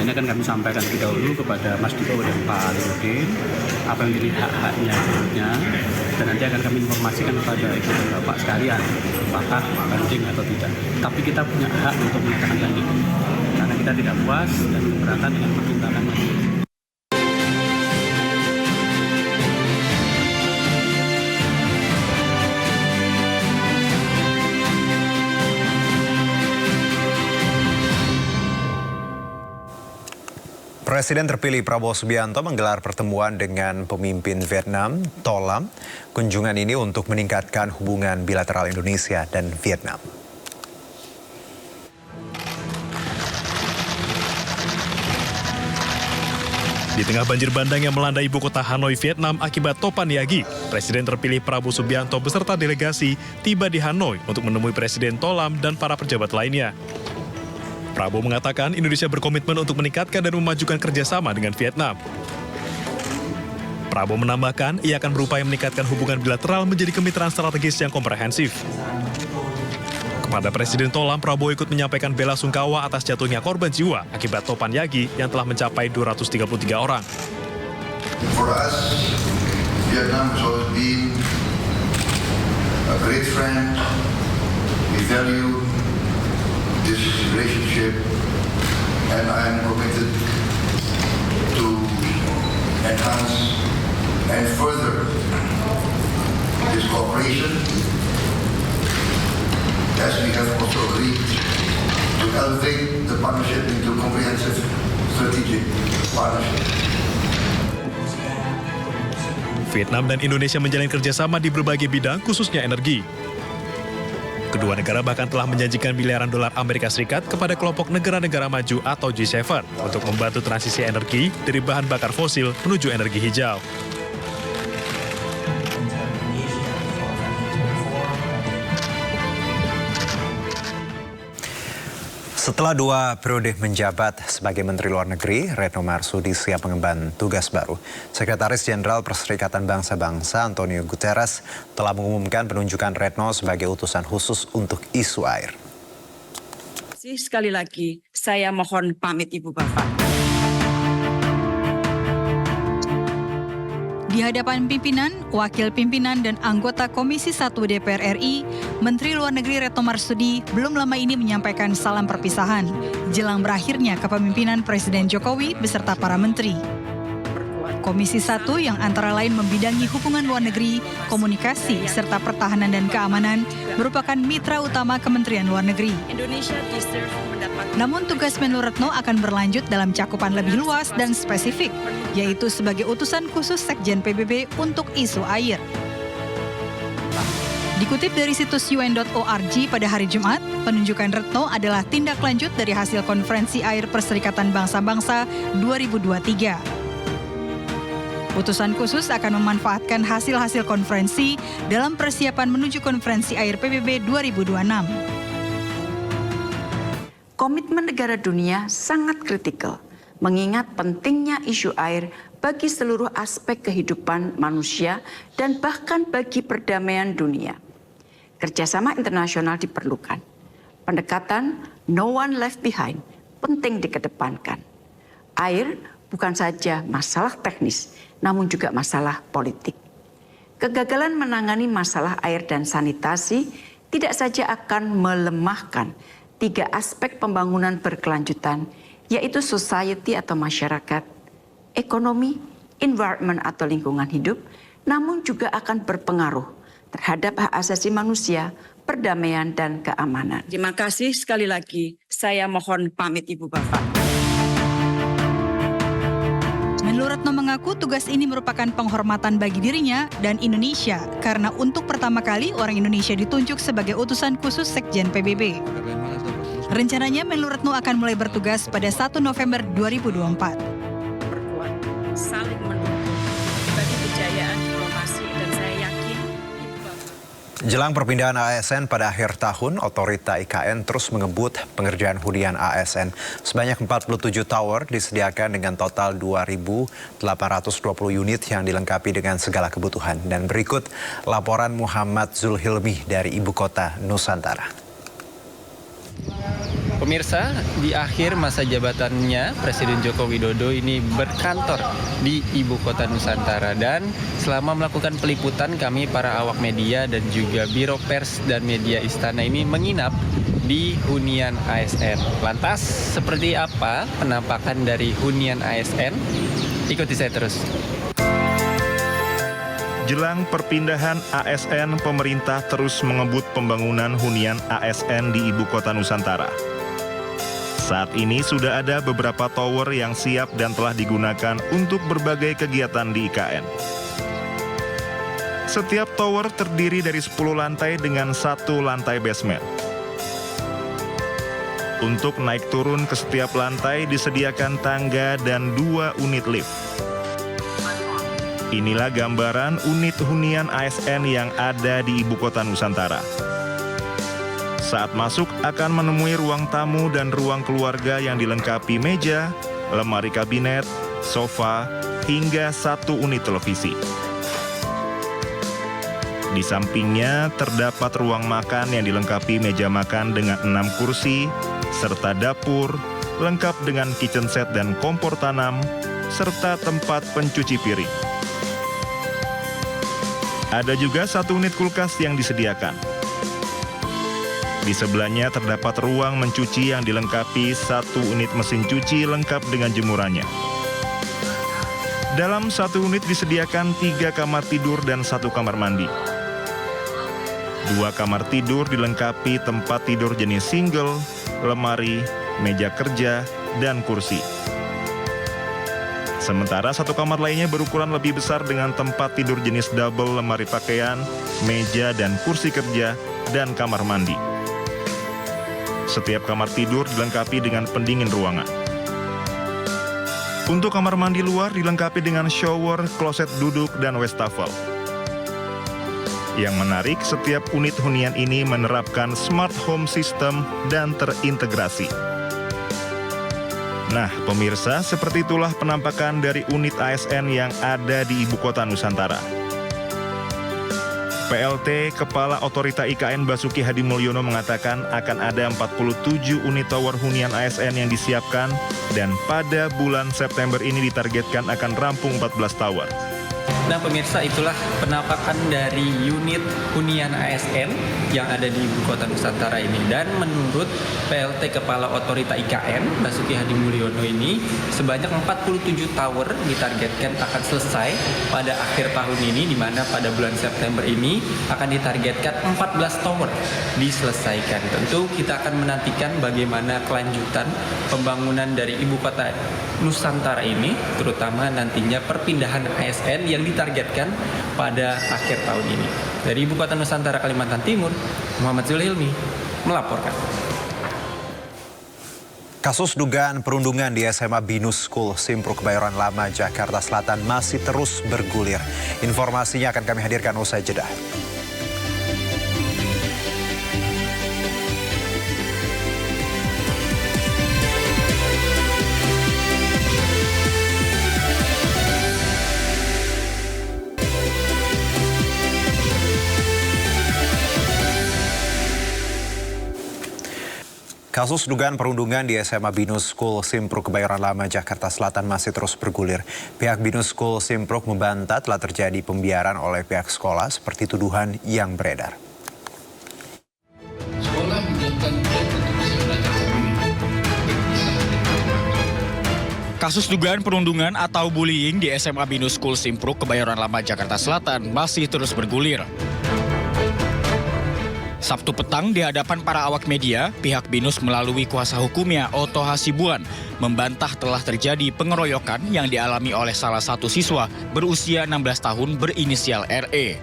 Ini akan kami sampaikan terlebih dahulu kepada Mas Diko dan Pak Nurudin apa yang menjadi hak-haknya berikutnya, dan nanti akan kami informasikan kepada Ibu dan Bapak sekalian apakah banding atau tidak. Tapi kita punya hak untuk menyatakan banding karena kita tidak puas dan keberatan dengan pertimbangan majelis. Presiden terpilih Prabowo Subianto menggelar pertemuan dengan pemimpin Vietnam, To Lam. Kunjungan ini untuk meningkatkan hubungan bilateral Indonesia dan Vietnam. Di tengah banjir bandang yang melanda ibu kota Hanoi, Vietnam akibat topan Yagi, Presiden terpilih Prabowo Subianto beserta delegasi tiba di Hanoi untuk menemui Presiden To Lam dan para pejabat lainnya. Prabowo mengatakan Indonesia berkomitmen untuk meningkatkan dan memajukan kerjasama dengan Vietnam. Prabowo menambahkan ia akan berupaya meningkatkan hubungan bilateral menjadi kemitraan strategis yang komprehensif. Kepada Presiden To Lam, Prabowo ikut menyampaikan bela sungkawa atas jatuhnya korban jiwa akibat topan Yagi yang telah mencapai 233 orang. For us, Vietnam has always been a great friend. We value this relationship, and I am committed to enhance and further this cooperation. As we have also agreed to elevate the partnership into comprehensive strategic partnership. Vietnam dan Indonesia menjalin kerjasama di berbagai bidang, khususnya energi. Kedua negara bahkan telah menjanjikan miliaran dolar Amerika Serikat kepada kelompok negara-negara maju atau G7 untuk membantu transisi energi dari bahan bakar fosil menuju energi hijau. Setelah 2 periode menjabat sebagai Menteri Luar Negeri, Retno Marsudi siap mengemban tugas baru. Sekretaris Jenderal Perserikatan Bangsa-Bangsa Antonio Guterres telah mengumumkan penunjukan Retno sebagai utusan khusus untuk isu air. Sekali lagi, saya mohon pamit Ibu Bapak. Di hadapan pimpinan, wakil pimpinan, dan anggota Komisi 1 DPR RI, Menteri Luar Negeri Retno Marsudi belum lama ini menyampaikan salam perpisahan jelang berakhirnya kepemimpinan Presiden Jokowi beserta para menteri. Komisi 1 yang antara lain membidangi hubungan luar negeri, komunikasi, serta pertahanan dan keamanan merupakan mitra utama Kementerian Luar Negeri. Namun tugas Menlu Retno akan berlanjut dalam cakupan lebih luas dan spesifik, yaitu sebagai utusan khusus Sekjen PBB untuk isu air. Dikutip dari situs UN.org pada hari Jumat, penunjukan Retno adalah tindak lanjut dari hasil Konferensi Air Perserikatan Bangsa-Bangsa 2023. Utusan khusus akan memanfaatkan hasil-hasil konferensi dalam persiapan menuju Konferensi Air PBB 2026. Komitmen negara dunia sangat kritikal, mengingat pentingnya isu air bagi seluruh aspek kehidupan manusia dan bahkan bagi perdamaian dunia. Kerjasama internasional diperlukan. Pendekatan no one left behind penting dikedepankan. Air bukan saja masalah teknis, namun juga masalah politik. Kegagalan menangani masalah air dan sanitasi tidak saja akan melemahkan 3 aspek pembangunan berkelanjutan, yaitu society atau masyarakat, ekonomi, environment atau lingkungan hidup, namun juga akan berpengaruh terhadap hak asasi manusia, perdamaian, dan keamanan. Terima kasih sekali lagi. Saya mohon pamit Ibu Bapak. Menlu Retno mengaku tugas ini merupakan penghormatan bagi dirinya dan Indonesia karena untuk pertama kali orang Indonesia ditunjuk sebagai utusan khusus Sekjen PBB. Rencananya Menlu Retno akan mulai bertugas pada 1 November 2024. Saling mendukung bagi kejayaan diplomasi dan saya yakin Jelang perpindahan ASN pada akhir tahun, Otorita IKN terus mengebut pengerjaan hunian ASN. Sebanyak 47 tower disediakan dengan total 2.820 unit yang dilengkapi dengan segala kebutuhan. Dan berikut laporan Muhammad Zulhilmi dari Ibu Kota Nusantara. Pemirsa, di akhir masa jabatannya, Presiden Joko Widodo ini berkantor di Ibu Kota Nusantara. Dan selama melakukan peliputan, kami para awak media dan juga Biro Pers dan Media Istana ini menginap di hunian ASN. Lantas, seperti apa penampakan dari hunian ASN? Ikuti saya terus. Jelang perpindahan ASN, pemerintah terus mengebut pembangunan hunian ASN di Ibu Kota Nusantara. Saat ini sudah ada beberapa tower yang siap dan telah digunakan untuk berbagai kegiatan di IKN. Setiap tower terdiri dari 10 lantai dengan 1 lantai basement. Untuk naik turun ke setiap lantai disediakan tangga dan 2 unit lift. Inilah gambaran unit hunian ASN yang ada di Ibu Kota Nusantara. Saat masuk akan menemui ruang tamu dan ruang keluarga yang dilengkapi meja, lemari kabinet, sofa, hingga 1 unit televisi. Di sampingnya terdapat ruang makan yang dilengkapi meja makan dengan 6 kursi, serta dapur, lengkap dengan kitchen set dan kompor tanam, serta tempat pencuci piring. Ada juga 1 unit kulkas yang disediakan. Di sebelahnya terdapat ruang mencuci yang dilengkapi 1 unit mesin cuci lengkap dengan jemurannya. Dalam 1 unit disediakan 3 kamar tidur dan 1 kamar mandi. 2 kamar tidur dilengkapi tempat tidur jenis single, lemari, meja kerja, dan kursi. Sementara 1 kamar lainnya berukuran lebih besar dengan tempat tidur jenis double, lemari pakaian, meja dan kursi kerja, dan kamar mandi. Setiap kamar tidur dilengkapi dengan pendingin ruangan. Untuk kamar mandi luar dilengkapi dengan shower, kloset duduk, dan wastafel. Yang menarik, setiap unit hunian ini menerapkan smart home system dan terintegrasi. Nah, pemirsa, seperti itulah penampakan dari unit ASN yang ada di Ibu Kota Nusantara. PLT Kepala Otorita IKN Basuki Hadimulyono mengatakan akan ada 47 unit tower hunian ASN yang disiapkan dan pada bulan September ini ditargetkan akan rampung 14 tower. Nah pemirsa, itulah penampakan dari unit hunian ASN yang ada di Ibu Kota Nusantara ini. Dan menurut PLT Kepala Otorita IKN Basuki Hadimulyono ini, sebanyak 47 tower ditargetkan akan selesai pada akhir tahun ini, di mana pada bulan September ini akan ditargetkan 14 tower diselesaikan. Tentu kita akan menantikan bagaimana kelanjutan pembangunan dari Ibu Kota Nusantara ini, terutama nantinya perpindahan ASN yang ditargetkan pada akhir tahun ini. Dari Ibu Kota Nusantara Kalimantan Timur, Muhammad Zulhilmi melaporkan. Kasus dugaan perundungan di SMA Binus School Simpruk Kebayoran Lama, Jakarta Selatan masih terus bergulir. Informasinya akan kami hadirkan usai jeda. Kasus dugaan perundungan di SMA Binus School Simpruk Kebayoran Lama, Jakarta Selatan masih terus bergulir. Pihak Binus School Simpruk membantah telah terjadi pembiaran oleh pihak sekolah seperti tuduhan yang beredar. Kasus dugaan perundungan atau bullying di SMA Binus School Simpruk Kebayoran Lama, Jakarta Selatan masih terus bergulir. Sabtu petang di hadapan para awak media, pihak Binus melalui kuasa hukumnya Oto Hasibuan membantah telah terjadi pengeroyokan yang dialami oleh salah satu siswa berusia 16 tahun berinisial RE.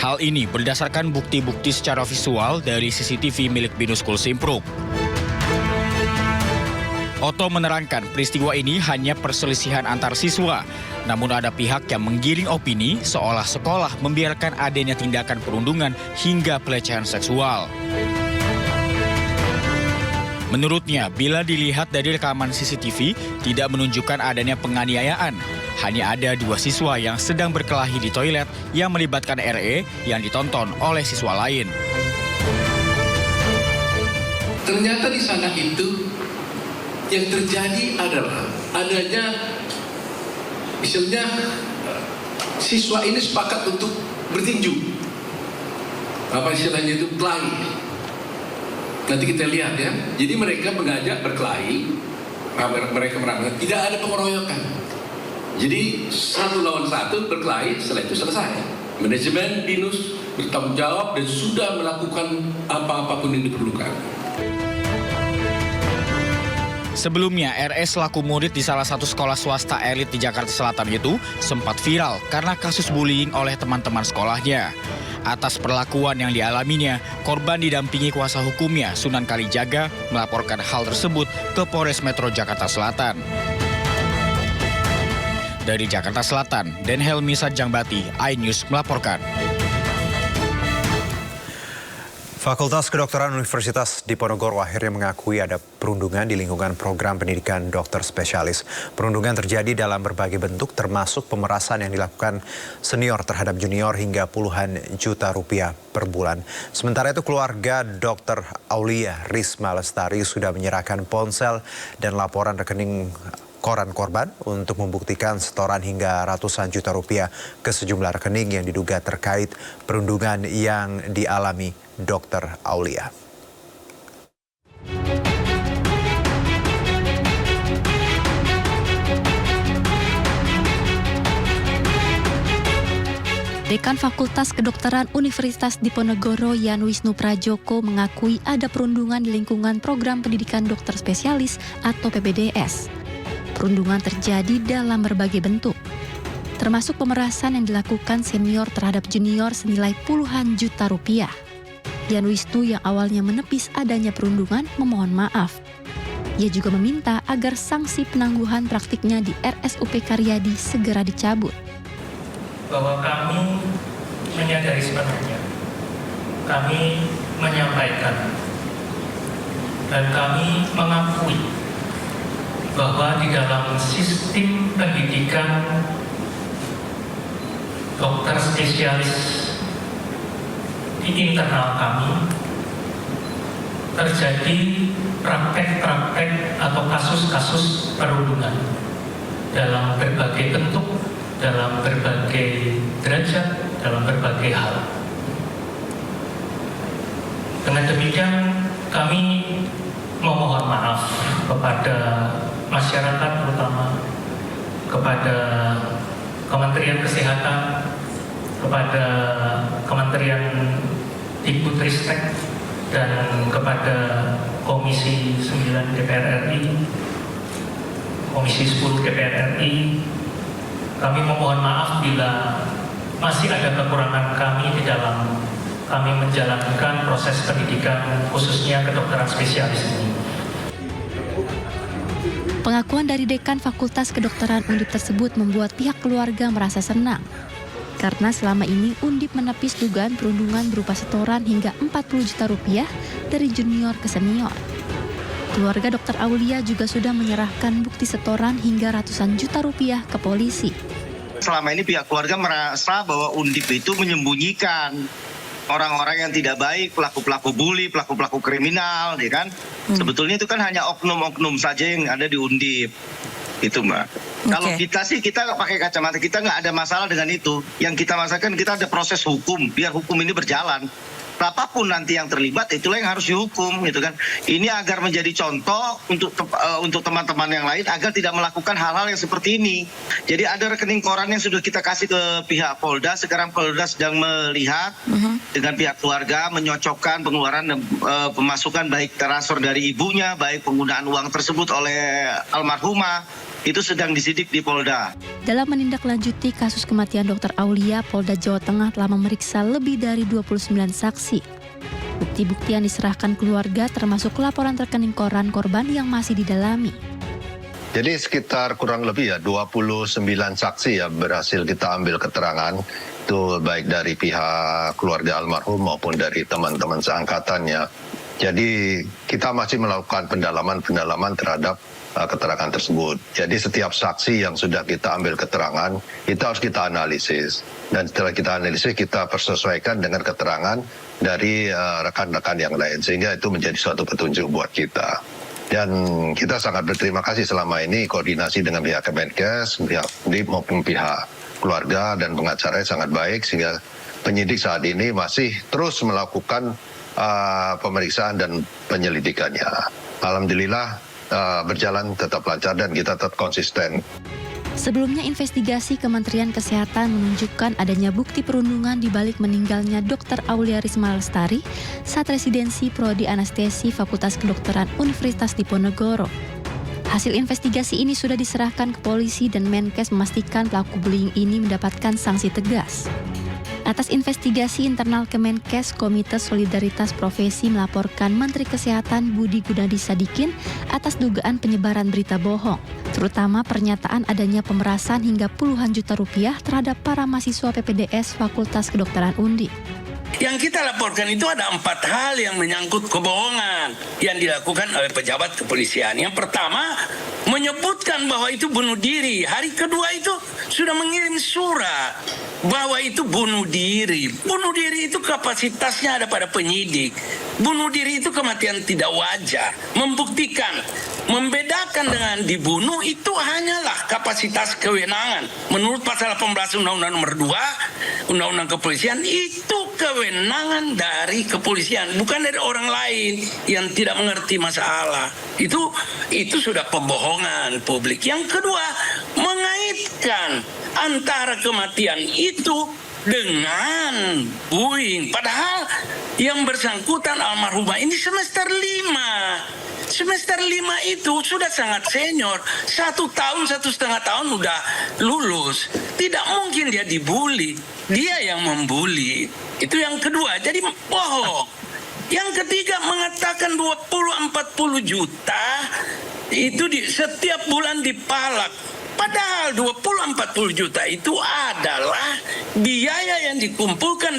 Hal ini berdasarkan bukti-bukti secara visual dari CCTV milik Binus School Simpruk. Oto menerangkan peristiwa ini hanya perselisihan antar siswa, namun ada pihak yang menggiring opini seolah sekolah membiarkan adanya tindakan perundungan hingga pelecehan seksual. Menurutnya, bila dilihat dari rekaman CCTV, tidak menunjukkan adanya penganiayaan. Hanya ada 2 siswa yang sedang berkelahi di toilet yang melibatkan RE yang ditonton oleh siswa lain. Ternyata di sana itu yang terjadi adalah adanya, misalnya siswa ini sepakat untuk bertinju. Apa istilahnya itu, kelahi. Nanti kita lihat ya. Jadi mereka mengajak berkelahi, mereka meramal, tidak ada pengeroyokan. Jadi 1 lawan 1 berkelahi, setelah itu selesai. Manajemen Binus bertanggung jawab dan sudah melakukan apa-apapun yang diperlukan. Sebelumnya, RS selaku murid di salah satu sekolah swasta elit di Jakarta Selatan itu sempat viral karena kasus bullying oleh teman-teman sekolahnya. Atas perlakuan yang dialaminya, korban didampingi kuasa hukumnya, Sunan Kalijaga, melaporkan hal tersebut ke Polres Metro Jakarta Selatan. Dari Jakarta Selatan, Den Helmi Sarjangbati, iNews melaporkan. Fakultas Kedokteran Universitas Diponegoro akhirnya mengakui ada perundungan di lingkungan program pendidikan dokter spesialis. Perundungan terjadi dalam berbagai bentuk termasuk pemerasan yang dilakukan senior terhadap junior hingga puluhan juta rupiah per bulan. Sementara itu keluarga Dr. Aulia Risma Lestari sudah menyerahkan ponsel dan laporan rekening koran korban untuk membuktikan setoran hingga ratusan juta rupiah ke sejumlah rekening yang diduga terkait perundungan yang dialami Dr. Aulia. Dekan Fakultas Kedokteran Universitas Diponegoro Yan Wisnu Prajoko mengakui ada perundungan di lingkungan program pendidikan dokter spesialis atau PPDS. Perundungan terjadi dalam berbagai bentuk, termasuk pemerasan yang dilakukan senior terhadap junior senilai puluhan juta rupiah. Yan Wisnu yang awalnya menepis adanya perundungan memohon maaf. Ia juga meminta agar sanksi penangguhan praktiknya di RSUP Karyadi segera dicabut. Bahwa kami menyadari sebenarnya, kami menyampaikan, dan kami mengakui bahwa di dalam sistem pendidikan dokter spesialis di internal kami terjadi praktek-praktek atau kasus-kasus perundungan dalam berbagai bentuk, dalam berbagai derajat, dalam berbagai hal. Dengan demikian kami memohon maaf kepada masyarakat, terutama kepada Kementerian Kesehatan, kepada Kementerian Dikbudristek, dan kepada Komisi 9 DPR RI, Komisi 10 DPR RI. Kami memohon maaf bila masih ada kekurangan kami di dalam kami menjalankan proses pendidikan khususnya kedokteran spesialis ini. Pengakuan dari Dekan Fakultas Kedokteran Undip tersebut membuat pihak keluarga merasa senang. Karena selama ini Undip menepis dugaan perundungan berupa setoran hingga 40 juta rupiah dari junior ke senior. Keluarga Dr. Aulia juga sudah menyerahkan bukti setoran hingga ratusan juta rupiah ke polisi. Selama ini pihak keluarga merasa bahwa Undip itu menyembunyikan orang-orang yang tidak baik, pelaku-pelaku bully, pelaku-pelaku kriminal, ya kan? Sebetulnya itu kan hanya oknum-oknum saja yang ada di Undip. Itu Mbak. Kalau kita sih, kita pakai kacamata, kita nggak ada masalah dengan itu. Yang kita masakan, kita ada proses hukum, biar hukum ini berjalan. Apapun nanti yang terlibat, itulah yang harus dihukum, gitu kan. Ini agar menjadi contoh untuk teman-teman yang lain agar tidak melakukan hal-hal yang seperti ini. Jadi ada rekening koran yang sudah kita kasih ke pihak Polda. Sekarang Polda sedang melihat dengan pihak keluarga, menyocokkan pengeluaran dan pemasukan baik transfer dari ibunya, baik penggunaan uang tersebut oleh almarhumah. Itu sedang disidik di Polda. Dalam menindaklanjuti kasus kematian Dr. Aulia, Polda Jawa Tengah telah memeriksa lebih dari 29 saksi. Bukti-bukti yang diserahkan keluarga termasuk laporan rekening koran korban yang masih didalami. Jadi sekitar kurang lebih 29 saksi berhasil kita ambil keterangan. Itu baik dari pihak keluarga almarhum maupun dari teman-teman seangkatannya. Jadi kita masih melakukan pendalaman terhadap keterangan tersebut. Jadi setiap saksi yang sudah kita ambil keterangan, itu harus kita analisis. Dan setelah kita analisis, kita persesuaikan dengan keterangan dari rekan-rekan yang lain. Sehingga itu menjadi suatu petunjuk buat kita. Dan kita sangat berterima kasih selama ini koordinasi dengan pihak Kemenkes, pihak Undip maupun pihak keluarga dan pengacara sangat baik. Sehingga penyidik saat ini masih terus melakukan pemeriksaan dan penyelidikannya. Alhamdulillah berjalan tetap lancar dan kita tetap konsisten. Sebelumnya investigasi Kementerian Kesehatan menunjukkan adanya bukti perundungan di balik meninggalnya Dr. Aulia Risma Lestari saat residensi Prodi Anestesi Fakultas Kedokteran Universitas Diponegoro. Hasil investigasi ini sudah diserahkan ke polisi dan Menkes memastikan pelaku bullying ini mendapatkan sanksi tegas. Atas investigasi internal Kemenkes, Komite Solidaritas Profesi melaporkan Menteri Kesehatan Budi Gunadi Sadikin atas dugaan penyebaran berita bohong, terutama pernyataan adanya pemerasan hingga puluhan juta rupiah terhadap para mahasiswa PPDS Fakultas Kedokteran Undip. Yang kita laporkan itu ada 4 hal yang menyangkut kebohongan yang dilakukan oleh pejabat kepolisian. Yang pertama, menyebutkan bahwa itu bunuh diri. Hari kedua itu sudah mengirim surat bahwa itu bunuh diri. Bunuh diri itu kapasitasnya ada pada penyidik. Bunuh diri itu kematian tidak wajar. Membuktikan, membedakan dengan dibunuh itu hanyalah kapasitas kewenangan. Menurut pasal 18 Undang-Undang Nomor 2, Undang-Undang Kepolisian, itu kewenangan dari kepolisian, bukan dari orang lain yang tidak mengerti masalah. Itu sudah pembohongan publik. Yang kedua, mengaitkan antara kematian itu dengan bullying. Padahal yang bersangkutan almarhumah ini semester 5. Semester 5 itu sudah sangat senior. 1 tahun, 1,5 tahun udah lulus. Tidak mungkin dia dibully. Dia yang membuli. Itu yang kedua. Jadi bohong. Yang ketiga, mengatakan 20-40 juta itu setiap bulan dipalak. Padahal 20-40 juta itu adalah biaya yang dikumpulkan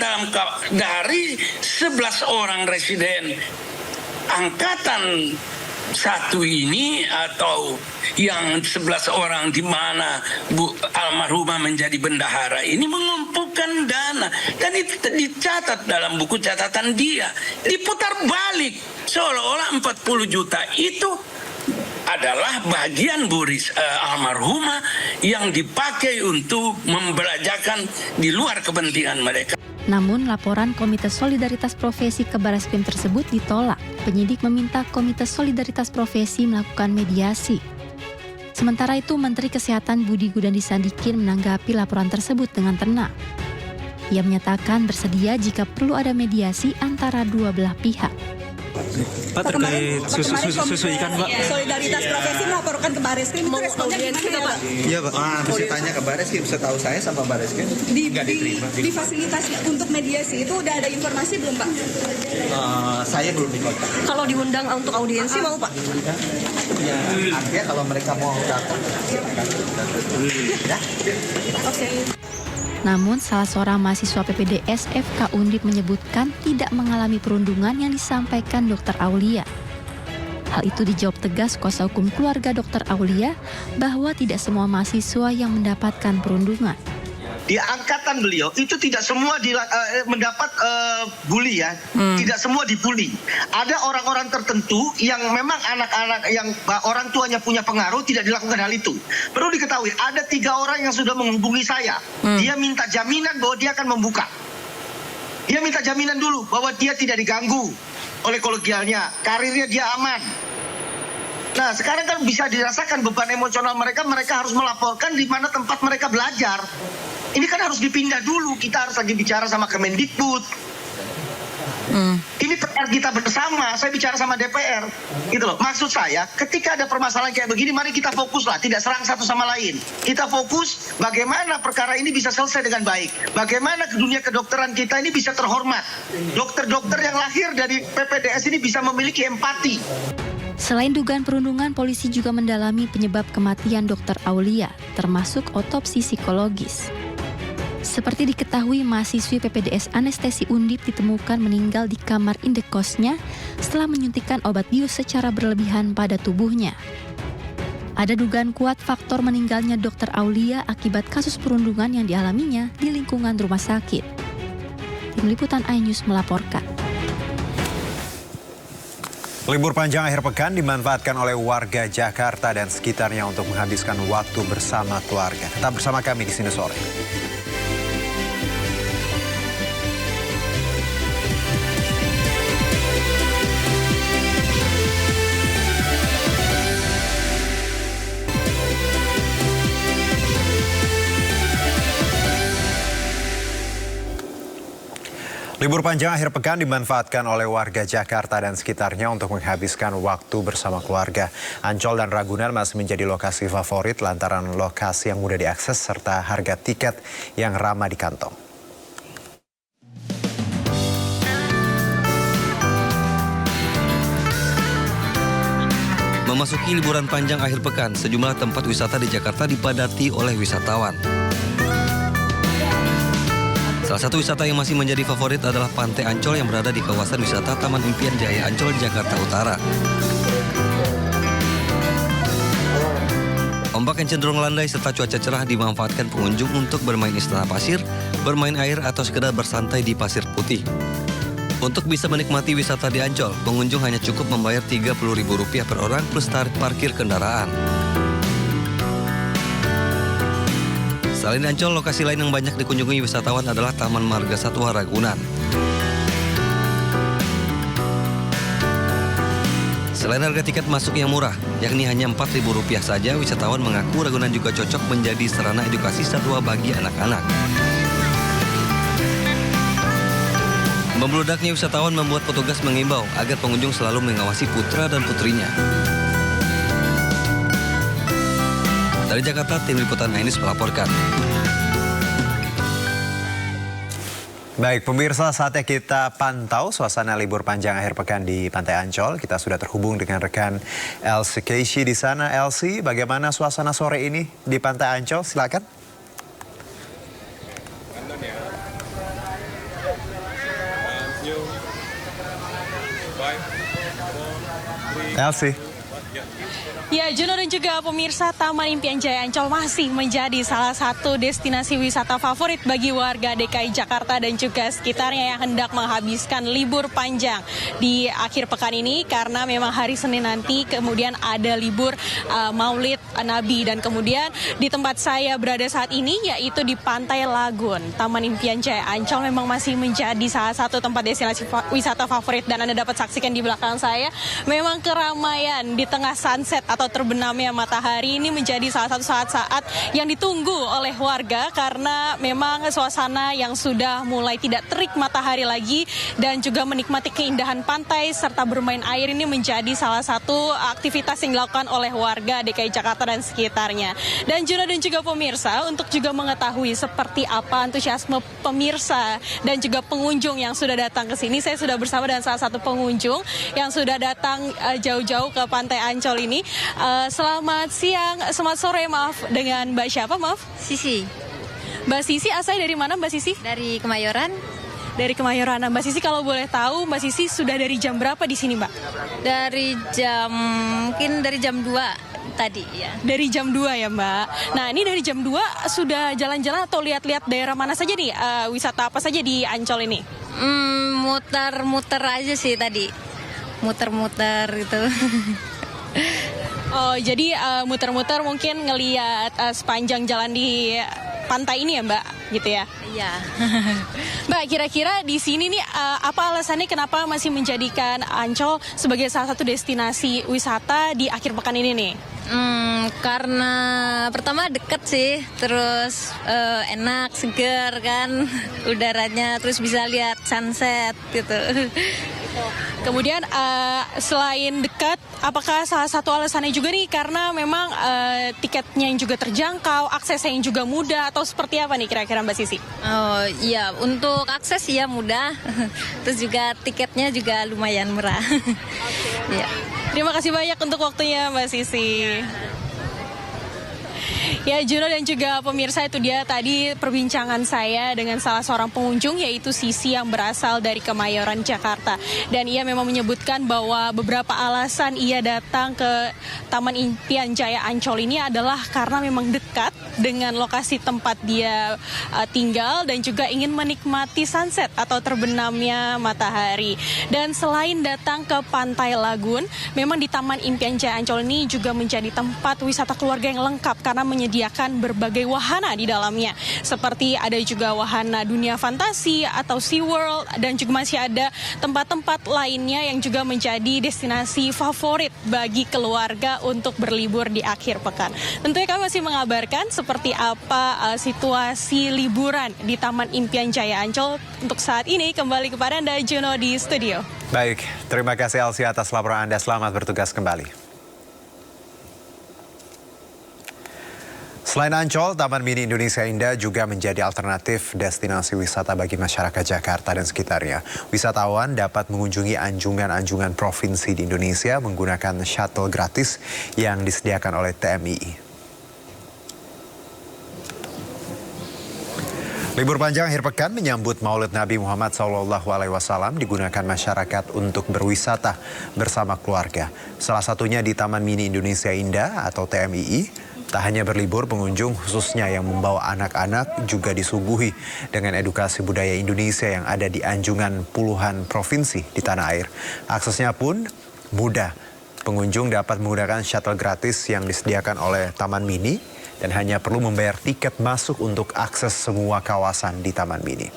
dari 11 orang residen angkatan 1 ini atau yang 11 orang di mana almarhumah menjadi bendahara ini mengumpulkan dana dan itu dicatat dalam buku catatan dia, diputar balik seolah-olah 40 juta itu adalah bagian buris almarhumah yang dipakai untuk membelajarkan di luar kepentingan mereka. Namun, laporan Komite Solidaritas Profesi ke Barreskrim tersebut ditolak. Penyidik meminta Komite Solidaritas Profesi melakukan mediasi. Sementara itu, Menteri Kesehatan Budi Gunadi Sadikin menanggapi laporan tersebut dengan tenang. Ia menyatakan bersedia jika perlu ada mediasi antara dua belah pihak. Pak, terkait susu ikan, Pak. Solidaritas Profesi melaporkan ke Barreskrim, itu responnya gimana, Pak? Iya, Pak. Mesti tanya ke Barreskrim. Setahu saya sama Barreskrim nggak diterima. Di fasilitas untuk mediasi itu udah ada informasi belum, Pak? Saya belum dikontak. Kalau diundang untuk audiensi mau, Pak? Ya, artinya kalau mereka mau datang, silakan. Ya. Oke. Namun, salah seorang mahasiswa PPDS FK Undip menyebutkan tidak mengalami perundungan yang disampaikan Dr. Aulia. Hal itu dijawab tegas kuasa hukum keluarga Dr. Aulia bahwa tidak semua mahasiswa yang mendapatkan perundungan. Di angkatan beliau itu tidak semua mendapat bully ya, tidak semua dibully. Ada orang-orang tertentu yang memang anak-anak yang orang tuanya punya pengaruh tidak dilakukan hal itu. Perlu diketahui ada 3 orang yang sudah menghubungi saya. Dia minta jaminan bahwa dia akan membuka. Dia minta jaminan dulu bahwa dia tidak diganggu oleh kolegialnya, karirnya dia aman. Nah, sekarang kan bisa dirasakan beban emosional mereka harus melaporkan di mana tempat mereka belajar. Ini kan harus dipindah dulu, kita harus lagi bicara sama Kemendikbud. Ini PR kita bersama, saya bicara sama DPR. Gitu loh. Maksud saya, ketika ada permasalahan kayak begini, mari kita fokus lah, tidak serang satu sama lain. Kita fokus bagaimana perkara ini bisa selesai dengan baik. Bagaimana dunia kedokteran kita ini bisa terhormat. Dokter-dokter yang lahir dari PPDS ini bisa memiliki empati. Selain dugaan perundungan, polisi juga mendalami penyebab kematian Dr. Aulia, termasuk otopsi psikologis. Seperti diketahui, mahasiswi PPDS Anestesi Undip ditemukan meninggal di kamar indekosnya setelah menyuntikkan obat bius secara berlebihan pada tubuhnya. Ada dugaan kuat faktor meninggalnya Dr. Aulia akibat kasus perundungan yang dialaminya di lingkungan rumah sakit. Tim Liputan iNews melaporkan. Libur panjang akhir pekan dimanfaatkan oleh warga Jakarta dan sekitarnya untuk menghabiskan waktu bersama keluarga. Tetap bersama kami di sini sore. Libur panjang akhir pekan dimanfaatkan oleh warga Jakarta dan sekitarnya untuk menghabiskan waktu bersama keluarga. Ancol dan Ragunan masih menjadi lokasi favorit lantaran lokasi yang mudah diakses serta harga tiket yang ramah di kantong. Memasuki liburan panjang akhir pekan, sejumlah tempat wisata di Jakarta dipadati oleh wisatawan. Salah satu wisata yang masih menjadi favorit adalah Pantai Ancol yang berada di kawasan wisata Taman Impian Jaya Ancol, Jakarta Utara. Ombak yang cenderung landai serta cuaca cerah dimanfaatkan pengunjung untuk bermain istana pasir, bermain air atau sekedar bersantai di pasir putih. Untuk bisa menikmati wisata di Ancol, pengunjung hanya cukup membayar Rp30.000 per orang plus tarif parkir kendaraan. Selain Ancol, lokasi lain yang banyak dikunjungi wisatawan adalah Taman Marga Satwa Ragunan. Selain harga tiket masuk yang murah, yakni hanya Rp4.000 saja, wisatawan mengaku Ragunan juga cocok menjadi sarana edukasi satwa bagi anak-anak. Membludaknya wisatawan membuat petugas mengimbau agar pengunjung selalu mengawasi putra dan putrinya. Dari Jakarta, tim liputan Ainis melaporkan. Baik, pemirsa, saatnya kita pantau suasana libur panjang akhir pekan di Pantai Ancol. Kita sudah terhubung dengan rekan Elsie Casey di sana. Elsie, bagaimana suasana sore ini di Pantai Ancol? Silakan. Elsie. Ya, Juno dan juga pemirsa, Taman Impian Jaya Ancol masih menjadi salah satu destinasi wisata favorit bagi warga DKI Jakarta dan juga sekitarnya yang hendak menghabiskan libur panjang di akhir pekan ini, karena memang hari Senin nanti kemudian ada libur Maulid Nabi. Dan kemudian di tempat saya berada saat ini yaitu di Pantai Lagun. Taman Impian Jaya Ancol memang masih menjadi salah satu tempat destinasi wisata favorit, dan Anda dapat saksikan di belakang saya memang keramaian di tengah sunset atau terbenamnya matahari ini menjadi salah satu saat-saat yang ditunggu oleh warga, karena memang suasana yang sudah mulai tidak terik matahari lagi dan juga menikmati keindahan pantai serta bermain air ini menjadi salah satu aktivitas yang dilakukan oleh warga DKI Jakarta dan sekitarnya. Dan Juno dan juga pemirsa, untuk juga mengetahui seperti apa antusiasme pemirsa dan juga pengunjung yang sudah datang ke sini, saya sudah bersama dengan salah satu pengunjung yang sudah datang jauh-jauh ke Pantai Ancol ini. Selamat siang, selamat sore, maaf, dengan Mbak siapa, maaf? Sisi. Mbak Sisi, asal dari mana Mbak Sisi? Dari Kemayoran. Dari Kemayoran. Nah, Mbak Sisi, kalau boleh tahu, Mbak Sisi sudah dari jam berapa di sini, Mbak? Mungkin dari jam 2 tadi ya. Dari jam 2 ya, Mbak. Nah, ini dari jam 2 sudah jalan-jalan atau lihat-lihat daerah mana saja nih, wisata apa saja di Ancol ini? Muter-muter aja sih tadi. Muter-muter gitu. Oh, jadi muter-muter mungkin ngelihat sepanjang jalan di pantai ini ya, Mbak, gitu ya? Iya. Mbak, kira-kira di sini nih apa alasannya kenapa masih menjadikan Ancol sebagai salah satu destinasi wisata di akhir pekan ini nih? Karena pertama deket sih, terus enak, seger kan udaranya, terus bisa lihat sunset gitu. Kemudian selain dekat, apakah salah satu alasannya juga nih karena memang tiketnya yang juga terjangkau, aksesnya yang juga mudah, atau seperti apa nih kira-kira Mbak Sisi? Oh iya, untuk akses ya mudah, terus juga tiketnya juga lumayan murah. Ya. Terima kasih banyak untuk waktunya Mbak Sisi. Ya, Juno dan juga pemirsa, itu dia tadi perbincangan saya dengan salah seorang pengunjung yaitu Sisi yang berasal dari Kemayoran, Jakarta. Dan ia memang menyebutkan bahwa beberapa alasan ia datang ke Taman Impian Jaya Ancol ini adalah karena memang dekat dengan lokasi tempat dia tinggal dan juga ingin menikmati sunset atau terbenamnya matahari. Dan selain datang ke Pantai Lagun, memang di Taman Impian Jaya Ancol ini juga menjadi tempat wisata keluarga yang lengkap karena menyediakan berbagai wahana di dalamnya. Seperti ada juga wahana dunia fantasi atau SeaWorld, dan juga masih ada tempat-tempat lainnya yang juga menjadi destinasi favorit bagi keluarga untuk berlibur di akhir pekan. Tentunya kami masih mengabarkan seperti apa situasi liburan di Taman Impian Jaya Ancol untuk saat ini. Kembali kepada Anda, Juno, di studio. Baik, terima kasih Elsie atas laporan Anda. Selamat bertugas kembali. Selain Ancol, Taman Mini Indonesia Indah juga menjadi alternatif destinasi wisata bagi masyarakat Jakarta dan sekitarnya. Wisatawan dapat mengunjungi anjungan-anjungan provinsi di Indonesia menggunakan shuttle gratis yang disediakan oleh TMII. Libur panjang akhir pekan menyambut Maulid Nabi Muhammad SAW digunakan masyarakat untuk berwisata bersama keluarga. Salah satunya di Taman Mini Indonesia Indah atau TMII. Tak hanya berlibur, pengunjung khususnya yang membawa anak-anak juga disuguhi dengan edukasi budaya Indonesia yang ada di anjungan puluhan provinsi di tanah air. Aksesnya pun mudah. Pengunjung dapat menggunakan shuttle gratis yang disediakan oleh Taman Mini dan hanya perlu membayar tiket masuk untuk akses semua kawasan di Taman Mini.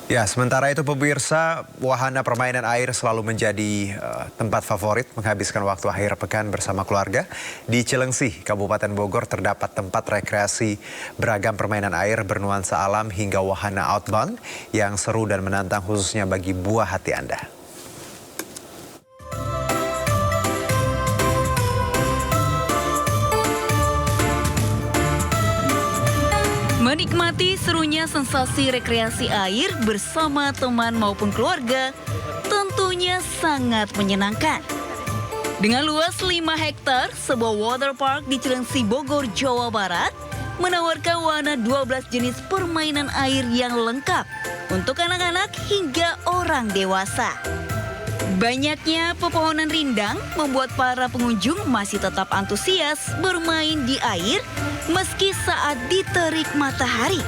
Ya, sementara itu pemirsa, wahana permainan air selalu menjadi tempat favorit menghabiskan waktu akhir pekan bersama keluarga. Di Cileungsi, Kabupaten Bogor terdapat tempat rekreasi beragam permainan air bernuansa alam hingga wahana outbound yang seru dan menantang khususnya bagi buah hati Anda. Menikmati serunya sensasi rekreasi air bersama teman maupun keluarga tentunya sangat menyenangkan. Dengan luas 5 hektar, sebuah waterpark di Cileungsi, Bogor, Jawa Barat menawarkan wahana 12 jenis permainan air yang lengkap untuk anak-anak hingga orang dewasa. Banyaknya pepohonan rindang membuat para pengunjung masih tetap antusias bermain di air meski saat diterik matahari.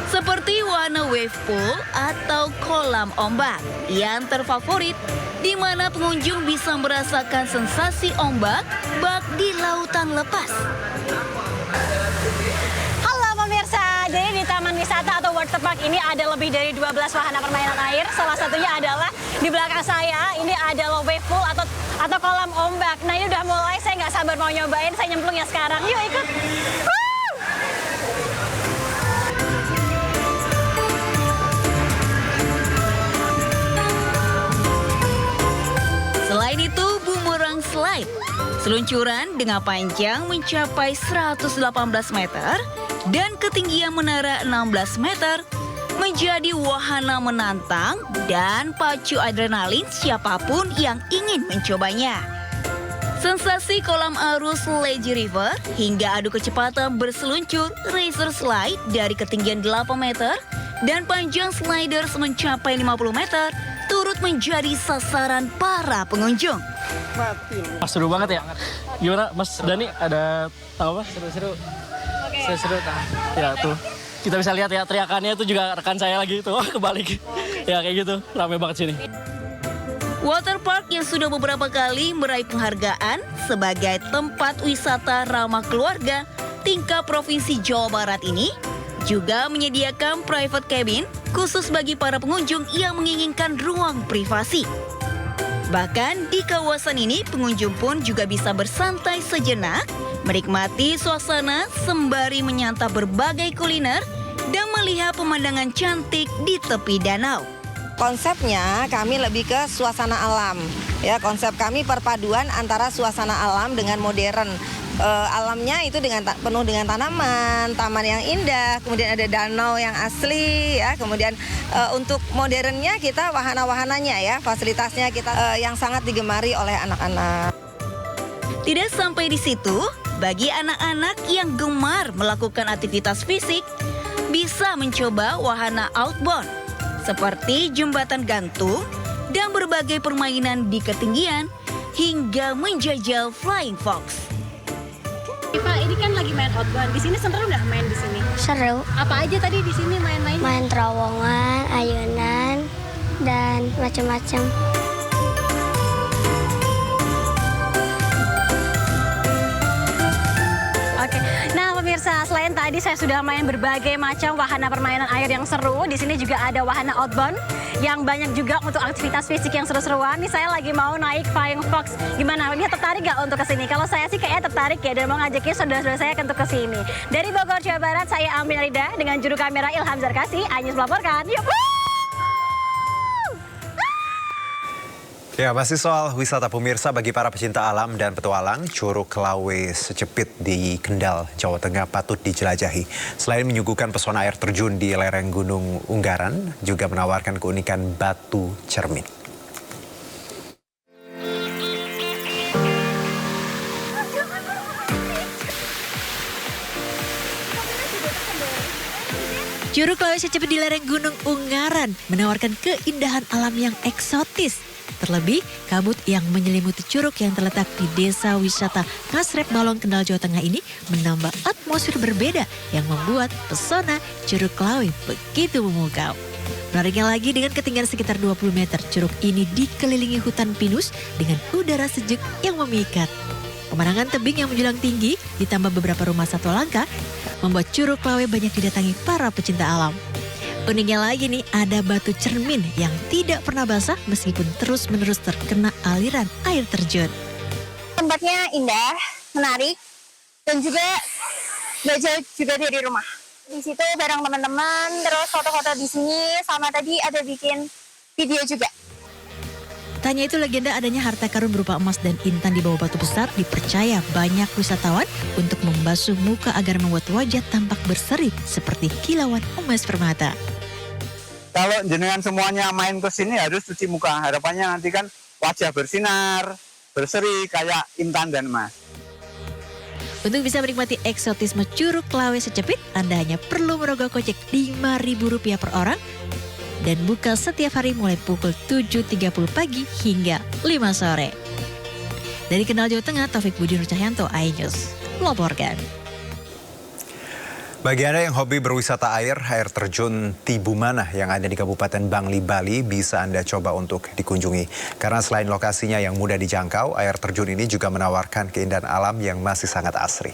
Seperti wahana wave pool atau kolam ombak yang terfavorit, di mana pengunjung bisa merasakan sensasi ombak bak di lautan lepas. Halo pemirsa, jadi di Taman Wisata atau Waterpark ini ada lebih dari 12 wahana permainan air. Salah satunya adalah di belakang saya, ini adalah wave pool atau kolam ombak. Nah ini udah mulai, saya nggak sabar mau nyobain, saya nyemplung ya sekarang. Yuk ikut! Selain itu, boomerang slide, seluncuran dengan panjang mencapai 118 meter dan ketinggian menara 16 meter, menjadi wahana menantang dan pacu adrenalin siapapun yang ingin mencobanya. Sensasi kolam arus Legi River hingga adu kecepatan berseluncur racer slide dari ketinggian 8 meter dan panjang sliders mencapai 50 meter turut menjadi sasaran para pengunjung. Seru banget ya. Gimana Mas Dani, ada tahu apa? Seru-seru. Seru-seru. Ya tuh. Kita bisa lihat ya teriakannya itu juga rekan saya lagi itu kebalik. Ya kayak gitu, ramai banget sini. Waterpark yang sudah beberapa kali meraih penghargaan sebagai tempat wisata ramah keluarga tingkat Provinsi Jawa Barat ini juga menyediakan private cabin khusus bagi para pengunjung yang menginginkan ruang privasi. Bahkan di kawasan ini pengunjung pun juga bisa bersantai sejenak, menikmati suasana sembari menyantap berbagai kuliner dan melihat pemandangan cantik di tepi danau. Konsepnya kami lebih ke suasana alam. Ya, konsep kami perpaduan antara suasana alam dengan modern. Alamnya itu penuh dengan tanaman, taman yang indah, kemudian ada danau yang asli, ya. Kemudian untuk modernnya kita wahana-wahananya ya, fasilitasnya kita yang sangat digemari oleh anak-anak. Tidak sampai di situ, bagi anak-anak yang gemar melakukan aktivitas fisik, bisa mencoba wahana outbound seperti jembatan gantung dan berbagai permainan di ketinggian hingga menjajal flying fox. Pak, ini kan lagi main outbound. Di sini seru nggak main di sini? Seru. Apa aja tadi di sini main-main? Main terowongan, ayunan, dan macam-macam. pemirsa, selain tadi saya sudah main berbagai macam wahana permainan air yang seru, di sini juga ada wahana outbound yang banyak juga untuk aktivitas fisik yang seru-seruan. Nih saya lagi mau naik Flying Fox. Gimana? Ini tertarik gak untuk kesini? Kalau saya sih kayaknya tertarik ya dan mau ngajakin saudara-saudara saya untuk kesini. Dari Bogor, Jawa Barat, saya Amin Rida dengan juru kamera Ilham Zarkasi. Anyus melaporkan. Yuk! Ya, masih soal wisata pemirsa bagi para pecinta alam dan petualang, Curug Lawe Secepit di Kendal, Jawa Tengah patut dijelajahi. Selain menyuguhkan pesona air terjun di lereng Gunung Unggaran, juga menawarkan keunikan batu cermin. Curug Lawe Secepit di lereng Gunung Unggaran menawarkan keindahan alam yang eksotis. Terlebih, kabut yang menyelimuti curug yang terletak di Desa Wisata Ngasrep Balong, Kendal, Jawa Tengah ini menambah atmosfer berbeda yang membuat pesona Curug Lawe begitu memukau. Menariknya lagi, dengan ketinggian sekitar 20 meter, curug ini dikelilingi hutan pinus dengan udara sejuk yang memikat. Pemandangan tebing yang menjulang tinggi ditambah beberapa rumah satwa langka membuat Curug Lawe banyak didatangi para pecinta alam. Uniknya lagi nih, ada batu cermin yang tidak pernah basah meskipun terus-menerus terkena aliran air terjun. Tempatnya indah, menarik, dan juga gak jauh juga dari rumah. Di situ bareng teman-teman, terus foto-foto di sini, sama tadi ada bikin video juga. Tanya itu legenda adanya harta karun berupa emas dan intan di bawah batu besar dipercaya banyak wisatawan untuk membasuh muka agar membuat wajah tampak berseri seperti kilauan emas permata. Kalau jenengan semuanya main ke sini harus cuci muka. Harapannya nanti kan wajah bersinar, berseri kayak intan dan emas. Untuk bisa menikmati eksotisme Curug Lawe Secepit, Anda hanya perlu merogoh kocek Rp5.000 per orang dan buka setiap hari mulai pukul 7.30 pagi hingga 5 sore. Dari Kendal, Jawa Tengah, Taufik Budi Nur Cahyanto, iNews melaporkan. Bagi Anda yang hobi berwisata air terjun Tibumana yang ada di Kabupaten Bangli, Bali bisa Anda coba untuk dikunjungi. Karena selain lokasinya yang mudah dijangkau, air terjun ini juga menawarkan keindahan alam yang masih sangat asri.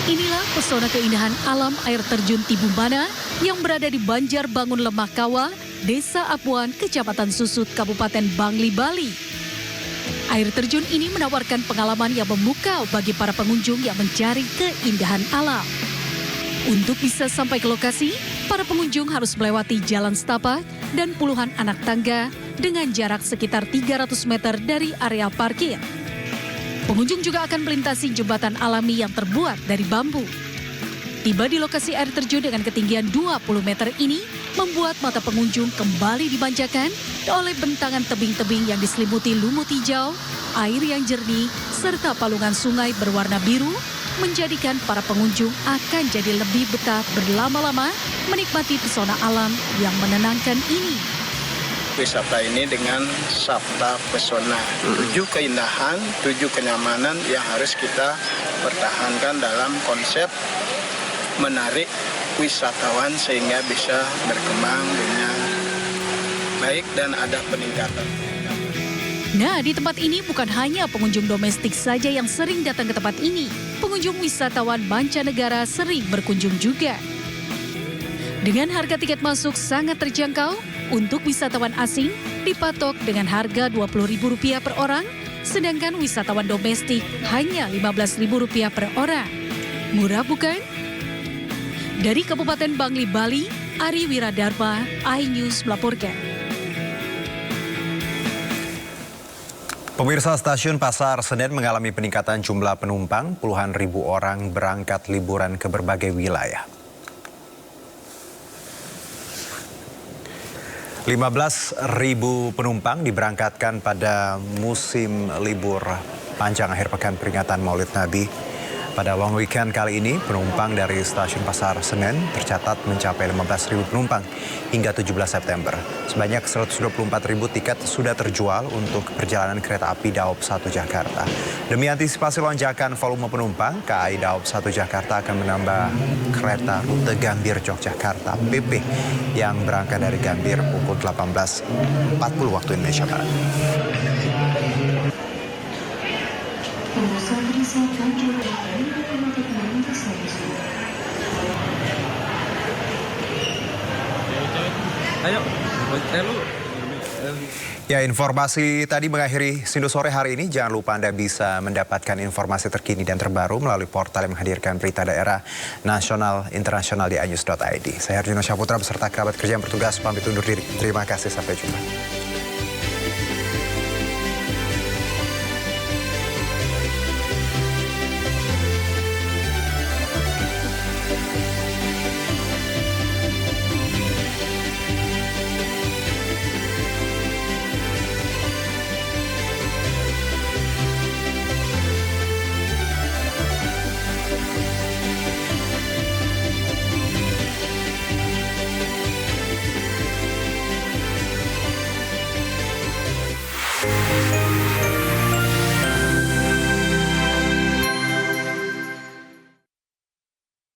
Inilah pesona keindahan alam air terjun Tibumana yang berada di Banjarbangun Lemahkawa, Desa Apuan, Kecamatan Susut, Kabupaten Bangli, Bali. Air terjun ini menawarkan pengalaman yang memukau bagi para pengunjung yang mencari keindahan alam. Untuk bisa sampai ke lokasi, para pengunjung harus melewati jalan setapak dan puluhan anak tangga dengan jarak sekitar 300 meter dari area parkir. Pengunjung juga akan melintasi jembatan alami yang terbuat dari bambu. Tiba di lokasi air terjun dengan ketinggian 20 meter ini membuat mata pengunjung kembali dimanjakan oleh bentangan tebing-tebing yang diselimuti lumut hijau, air yang jernih, serta palungan sungai berwarna biru, menjadikan para pengunjung akan jadi lebih betah berlama-lama menikmati pesona alam yang menenangkan ini. Wisata ini dengan sabta pesona, 7 keindahan, 7 kenyamanan yang harus kita pertahankan dalam konsep menarik wisatawan sehingga bisa berkembang dengan baik dan ada peningkatan. Nah, di tempat ini bukan hanya pengunjung domestik saja yang sering datang ke tempat ini. Pengunjung wisatawan mancanegara sering berkunjung juga. Dengan harga tiket masuk sangat terjangkau, untuk wisatawan asing dipatok dengan harga Rp20.000 per orang, sedangkan wisatawan domestik hanya Rp15.000 per orang. Murah bukan? Dari Kabupaten Bangli, Bali, Ari Wiradharma, iNews melaporkan. Pemirsa, stasiun Pasar Senen mengalami peningkatan jumlah penumpang. Puluhan ribu orang berangkat liburan ke berbagai wilayah. 15.000 penumpang diberangkatkan pada musim libur panjang akhir pekan peringatan Maulid Nabi. Pada long weekend kali ini, penumpang dari stasiun Pasar Senen tercatat mencapai 15.000 penumpang hingga 17 September. Sebanyak 124.000 tiket sudah terjual untuk perjalanan kereta api Daop 1 Jakarta. Demi antisipasi lonjakan volume penumpang, KAI Daop 1 Jakarta akan menambah kereta rute Gambir Yogyakarta PP yang berangkat dari Gambir pukul 18.40 waktu Indonesia Barat. Ayo, Ya, informasi tadi mengakhiri Sindo Sore hari ini. Jangan lupa Anda bisa mendapatkan informasi terkini dan terbaru melalui portal yang menghadirkan berita daerah nasional internasional di inews.id. Saya Arjuno Syaputra beserta kerabat kerja yang bertugas pamit undur diri. Terima kasih, sampai jumpa.